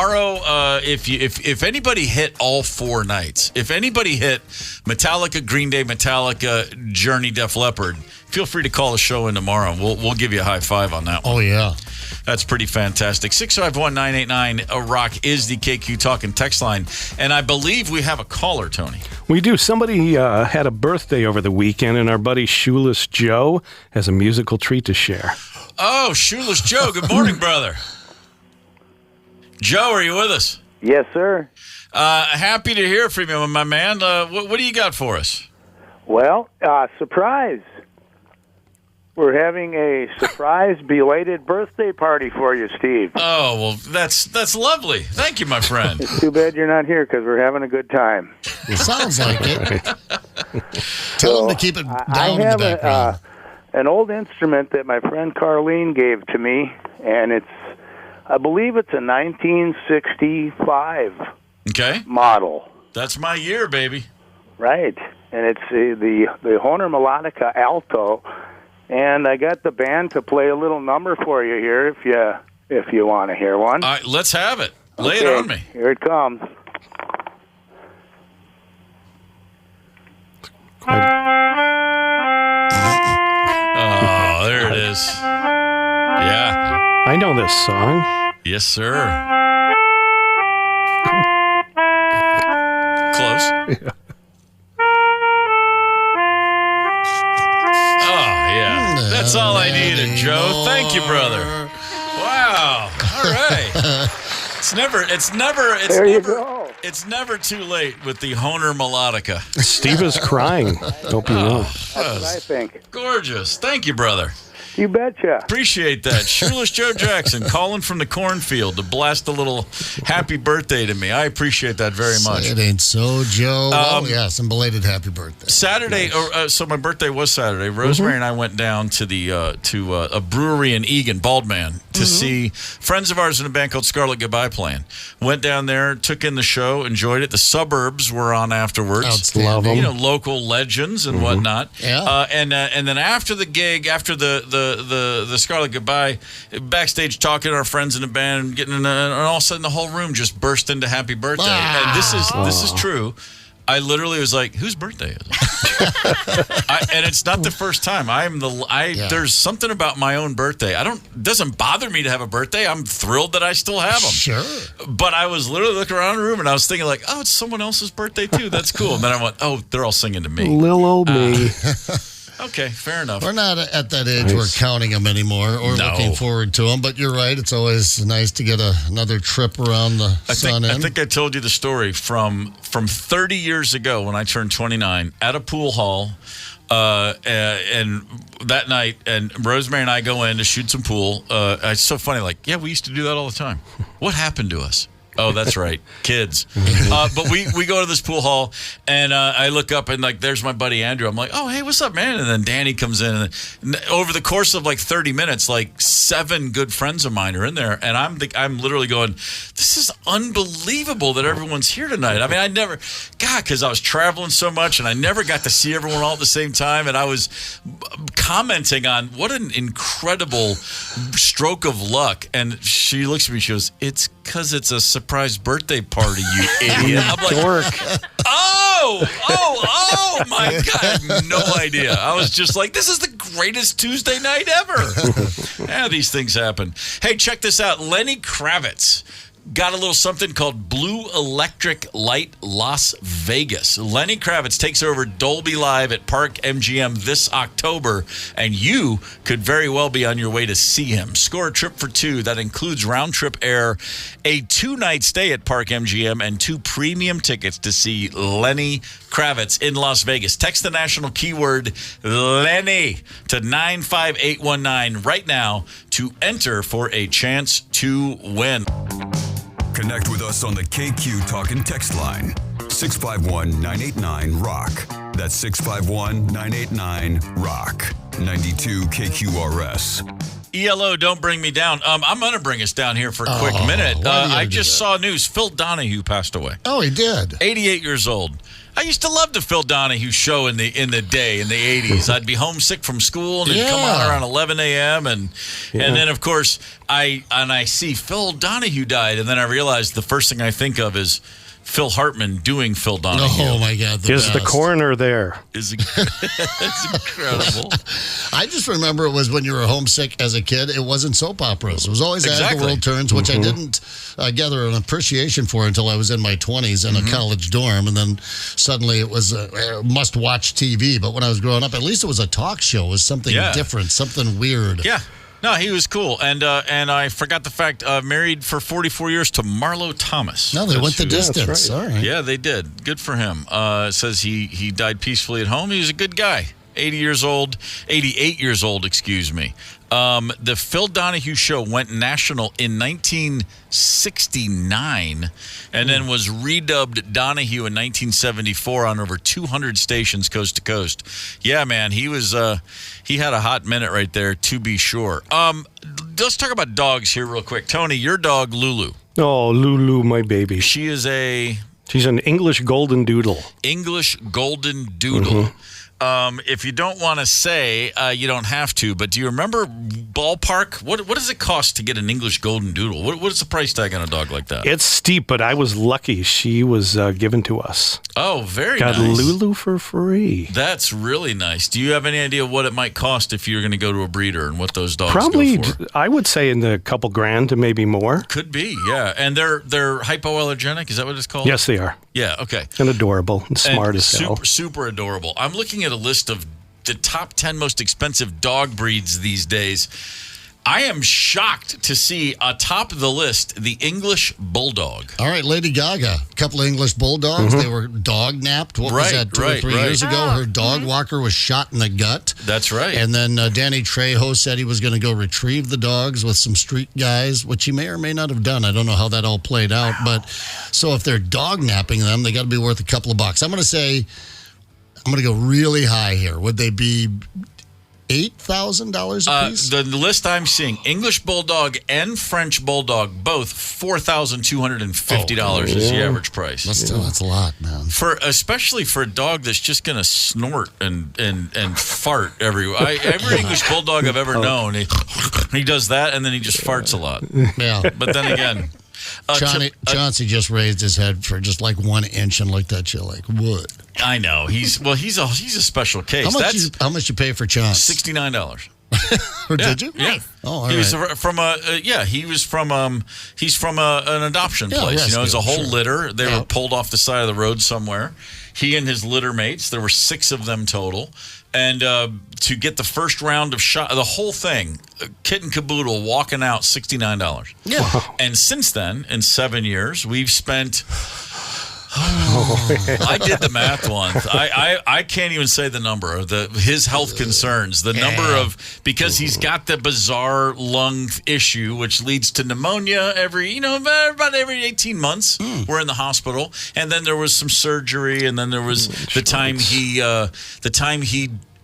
if anybody hit all 4 nights, if anybody hit Metallica, Green Day, Metallica, Journey, Def Leppard, feel free to call the show in tomorrow. We'll give you a high five on that one. Oh, yeah. That's pretty fantastic. 651-989-ROCK is the KQ Talking text line. And I believe we have a caller, Tony. We do. Somebody had a birthday over the weekend, and our buddy Shoeless Joe has a musical treat to share. Oh, Shoeless Joe. Good morning, brother. Joe, are you with us? Yes, sir. Happy to hear from you, my man. What do you got for us? Well, surprise. We're having a surprise belated birthday party for you, Steve. Oh, well, that's lovely. Thank you, my friend. It's too bad you're not here because we're having a good time. It sounds like it. Tell them to keep it down in the background. An old instrument that my friend Carlene gave to me, and I believe it's a 1965 okay. model. That's my year, baby. Right, and it's the Hohner Melodica Alto, and I got the band to play a little number for you here if you want to hear one. All right, let's have it. Lay it on me. Here it comes. Oh, there it is. Yeah. I know this song. Yes, sir. Close. Yeah. Oh, yeah. That's all I needed, Joe. Thank you, brother. Wow. All right. It's never too late with the Hohner Melodica. Steve is crying. Hope you know. That's what I think. Gorgeous. Thank you, brother. You betcha. Appreciate that. Shoeless Joe Jackson calling from the cornfield to blast a little happy birthday to me. I appreciate that very much. It ain't so, Joe. Some belated happy birthday. Saturday, so my birthday was Saturday. Rosemary and I went down to the to a brewery in Eagan, Baldman, to see friends of ours in a band called Scarlet Goodbye playing. Went down there, took in the show, enjoyed it. The Suburbs were on afterwards. Love them. You know, local legends and whatnot. Yeah. And then after the gig, after the Scarlet Goodbye, backstage talking to our friends in the band, and getting and all of a sudden the whole room just burst into happy birthday. And this is true. I literally was like, "Whose birthday is it?" And it's not the first time. There's something about my own birthday. It doesn't bother me to have a birthday. I'm thrilled that I still have them. Sure. But I was literally looking around the room and I was thinking like, "Oh, it's someone else's birthday too. That's cool." And then I went, "Oh, they're all singing to me." Little old me. Okay, fair enough. We're not at that age we're counting them anymore or looking forward to them, but you're right. It's always nice to get another trip around the sun end. I think I told you the story from 30 years ago when I turned 29 at a pool hall. And that night, and Rosemary and I go in to shoot some pool. It's so funny. Like, yeah, we used to do that all the time. What happened to us? Oh, that's right. Kids. But we go to this pool hall, and I look up, and, like, there's my buddy Andrew. I'm like, oh, hey, what's up, man? And then Danny comes in. And over the course of, like, 30 minutes, like, 7 good friends of mine are in there. And I'm literally going, this is unbelievable that everyone's here tonight. I mean, because I was traveling so much, and I never got to see everyone all at the same time. And I was commenting on what an incredible stroke of luck. And she looks at me, she goes, it's because it's a surprise birthday party, you idiot. I'm like, Dork. oh my God. I had no idea. I was just like, this is the greatest Tuesday night ever. Yeah, these things happen. Hey, check this out. Lenny Kravitz got a little something called Blue Electric Light Las Vegas. Lenny Kravitz takes over Dolby Live at Park MGM this October, and you could very well be on your way to see him. Score a trip for 2 that includes round-trip air, a 2-night stay at Park MGM, and 2 premium tickets to see Lenny Kravitz in Las Vegas. Text the national keyword Lenny to 95819 right now to enter for a chance to win. Connect with us on the KQ Talkin' text line. 651-989-ROCK. That's 651-989-ROCK. 92 KQRS. ELO, don't bring me down. I'm going to bring us down here for a quick minute. I just saw news. Phil Donahue passed away. Oh, he did. 88 years old. I used to love the Phil Donahue show in the day in the 80s. I'd be homesick from school and it'd come on around 11 a.m. And then of course I see Phil Donahue died, and then I realized the first thing I think of is Phil Hartman doing Phil Donahue. Oh my God! Is the coroner there? It's incredible. I just remember it was when you were homesick as a kid. It wasn't soap operas. It was always As the World Turns, which I didn't gather an appreciation for until I was in my 20s in a college dorm, and then suddenly it was must-watch TV. But when I was growing up, at least it was a talk show. It was something different, something weird. Yeah. No, he was cool. And I forgot the fact, married for 44 years to Marlo Thomas. No, they went the distance. Right. All right. Yeah, they did. Good for him. Says he died peacefully at home. He was a good guy. 88 years old, excuse me. The Phil Donahue Show went national in 1969 and then was redubbed Donahue in 1974 on over 200 stations coast to coast. Yeah, man, he had a hot minute right there, to be sure. Let's talk about dogs here real quick. Tony, your dog, Lulu. Oh, Lulu, my baby. She is a She's an English golden doodle. English golden doodle. If you don't want to say, you don't have to, but do you remember ballpark? What does it cost to get an English golden doodle? What is the price tag on a dog like that? It's steep, but I was lucky. She was given to us. Oh, very Got nice. Lulu for free. That's really nice. Do you have any idea what it might cost if you're going to go to a breeder and what those dogs Probably, go for? I would say in the couple grand to maybe more. Could be, yeah. And they're hypoallergenic. Is that what it's called? Yes, they are. Yeah, okay. And adorable and smart as hell. Super adorable. I'm looking at a list of the top 10 most expensive dog breeds these days. I am shocked to see atop the list the English Bulldog. All right, Lady Gaga, a couple of English Bulldogs. They were dog napped. What was that, 2 or 3 years ago? Her dog walker was shot in the gut. That's right. And then Danny Trejo said he was going to go retrieve the dogs with some street guys, which he may or may not have done. I don't know how that all played out. But so if they're dog napping them, they got to be worth a couple of bucks. I'm going to go really high here. Would they be $8,000 a piece? The list I'm seeing, English Bulldog and French Bulldog, both $4,250 is the average price. That's a lot, man. Especially for a dog that's just going to snort and fart everywhere. Every English Bulldog I've ever known, he does that and then he just farts a lot. Yeah. But then again... Chauncey just raised his head for just like 1 inch and looked at you like, what? I know. He's a special case. How much you pay for Chauncey? $69. Or did you? Yeah. Nice. Oh, all he right. was from an adoption place. rescue, It's a whole sure. litter. They were pulled off the side of the road somewhere. He and his litter mates, there were 6 of them total. And to get the first round of shot, the whole thing, kit and caboodle, walking out, $69. Yeah. Wow. And since then, in 7 years, we've spent... I did the math once. I can't even say the number of his health concerns. The number of, because he's got the bizarre lung issue, which leads to pneumonia about every 18 months. We're in the hospital, and then there was some surgery, and then there was the time he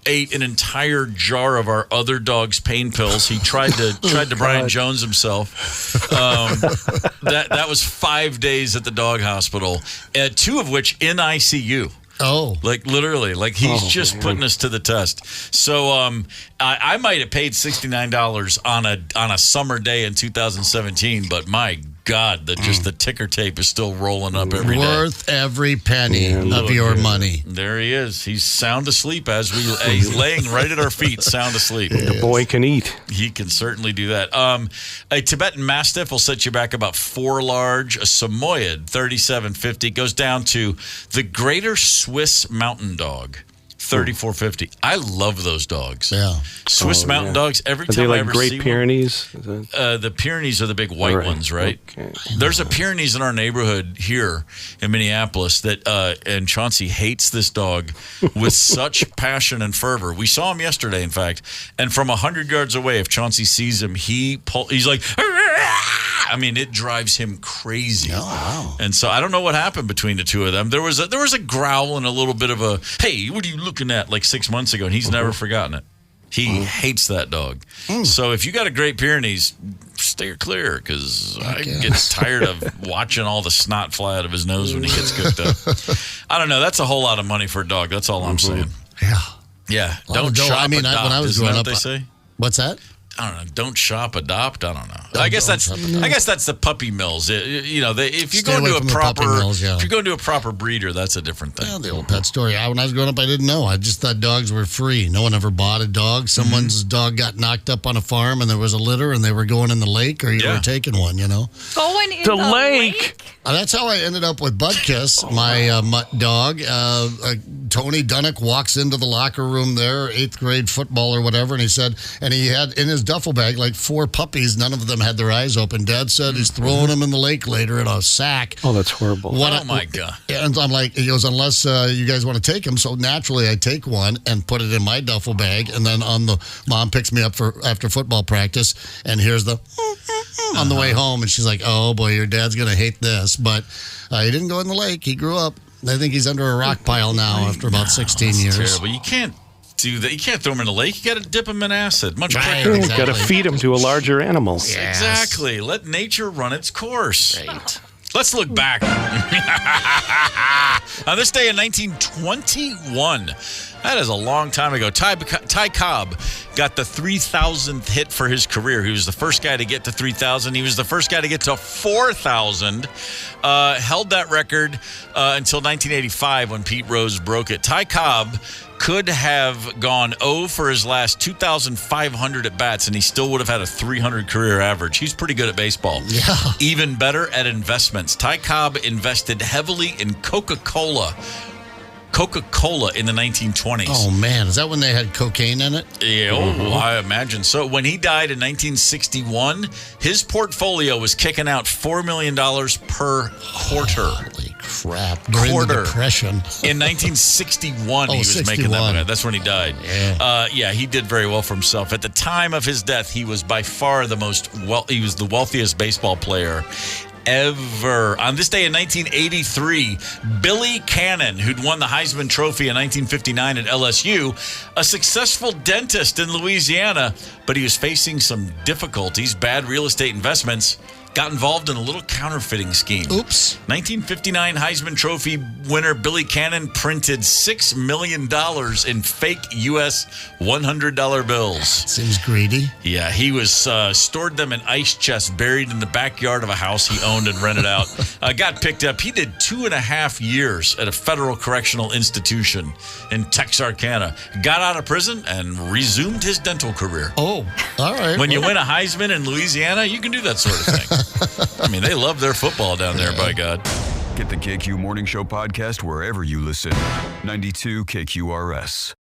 ate an entire jar of our other dog's pain pills. He tried to Brian Jones himself. That was 5 days at the dog hospital, 2 of which in ICU. Oh, like literally, like he's just putting us to the test. So I might have paid $69 on a summer day in 2017, but my God, the ticker tape is still rolling up every day. Worth every penny of your money. There he is. He's sound asleep he's laying right at our feet, sound asleep. The boy can eat. He can certainly do that. A Tibetan Mastiff will set you back about 4 large. A Samoyed, $37.50, goes down to the Greater Swiss Mountain Dog. $34.50. I love those dogs. Yeah. Swiss Mountain Dogs. Every Are time they I like ever Great see Pyrenees? one, the Pyrenees are the big white ones, right? Okay. There's a Pyrenees in our neighborhood here in Minneapolis that, and Chauncey hates this dog with such passion and fervor. We saw him yesterday, in fact, and from 100 yards away, if Chauncey sees him, he's like, I mean, it drives him crazy. Oh, wow. And so I don't know what happened between the two of them. There was a growl and a little bit of a, hey, what are you looking at, like 6 months ago, and he's never forgotten it. He hates that dog. So if you got a Great Pyrenees, steer clear, because I get tired of watching all the snot fly out of his nose when he gets cooked up. I don't know. That's a whole lot of money for a dog. That's all I'm saying. Yeah. Yeah. Well, Don't shop, when adopt. I was Isn't growing that up, what they say? What's that? I don't know. Don't shop, adopt. I don't know. I guess that's the puppy mills. If you Stay go away into from the puppy mills, if you go into a proper breeder, that's a different thing. Yeah, the old pet story. When I was growing up, I didn't know. I just thought dogs were free. No one ever bought a dog. Someone's dog got knocked up on a farm, and there was a litter, and they were going in the lake, or you were taking one. Going in The lake. That's how I ended up with Budkiss, my mutt dog. Tony Dunnick walks into the locker room there, 8th grade football or whatever, and he said, and he had in his duffel bag like 4 puppies. None of them had their eyes open. Dad said he's throwing them in the lake later in a sack. Oh, that's horrible. My God. And I'm like, he goes, unless you guys want to take him. So naturally, I take one and put it in my duffel bag. And then mom picks me up after football practice. And here's the on the way home. And she's like, oh, boy, your dad's going to hate this. But he didn't go in the lake. He grew up. I think he's under a rock pile now after about 16 years. Terrible. You can't do that. You can't throw him in the lake. You got to dip him in acid. Much quicker. Right, exactly. Got to feed him to a larger animal. Yes. Exactly. Let nature run its course. Right. Let's look back. On this day in 1921, that is a long time ago, Ty Cobb got the 3,000th hit for his career. He was the first guy to get to 3,000. He was the first guy to get to 4,000. Held that record until 1985 when Pete Rose broke it. Ty Cobb could have gone 0 for his last 2,500 at bats, and he still would have had a 300 career average. He's pretty good at baseball. Yeah. Even better at investments. Ty Cobb invested heavily in Coca-Cola in the 1920s. Oh, man. Is that when they had cocaine in it? Yeah, I imagine so. When he died in 1961, his portfolio was kicking out $4 million per quarter. Holy crap. During the Depression. In 1961, he was making that money. That's when he died. Yeah. He did very well for himself. At the time of his death, he was by far he was the wealthiest baseball player ever. On this day in 1983, Billy Cannon, who'd won the Heisman Trophy in 1959 at LSU, a successful dentist in Louisiana, but he was facing some difficulties, bad real estate investments, got involved in a little counterfeiting scheme. Oops. 1959 Heisman Trophy winner Billy Cannon printed $6 million in fake U.S. $100 bills. Seems greedy. Yeah, he was stored them in ice chests buried in the backyard of a house he owned and rented out. Got picked up. He did 2.5 years at a federal correctional institution in Texarkana. Got out of prison and resumed his dental career. Oh, all right. When you win a Heisman in Louisiana, you can do that sort of thing. I mean, they love their football down there, by God. Get the KQ Morning Show podcast wherever you listen. 92 KQRS.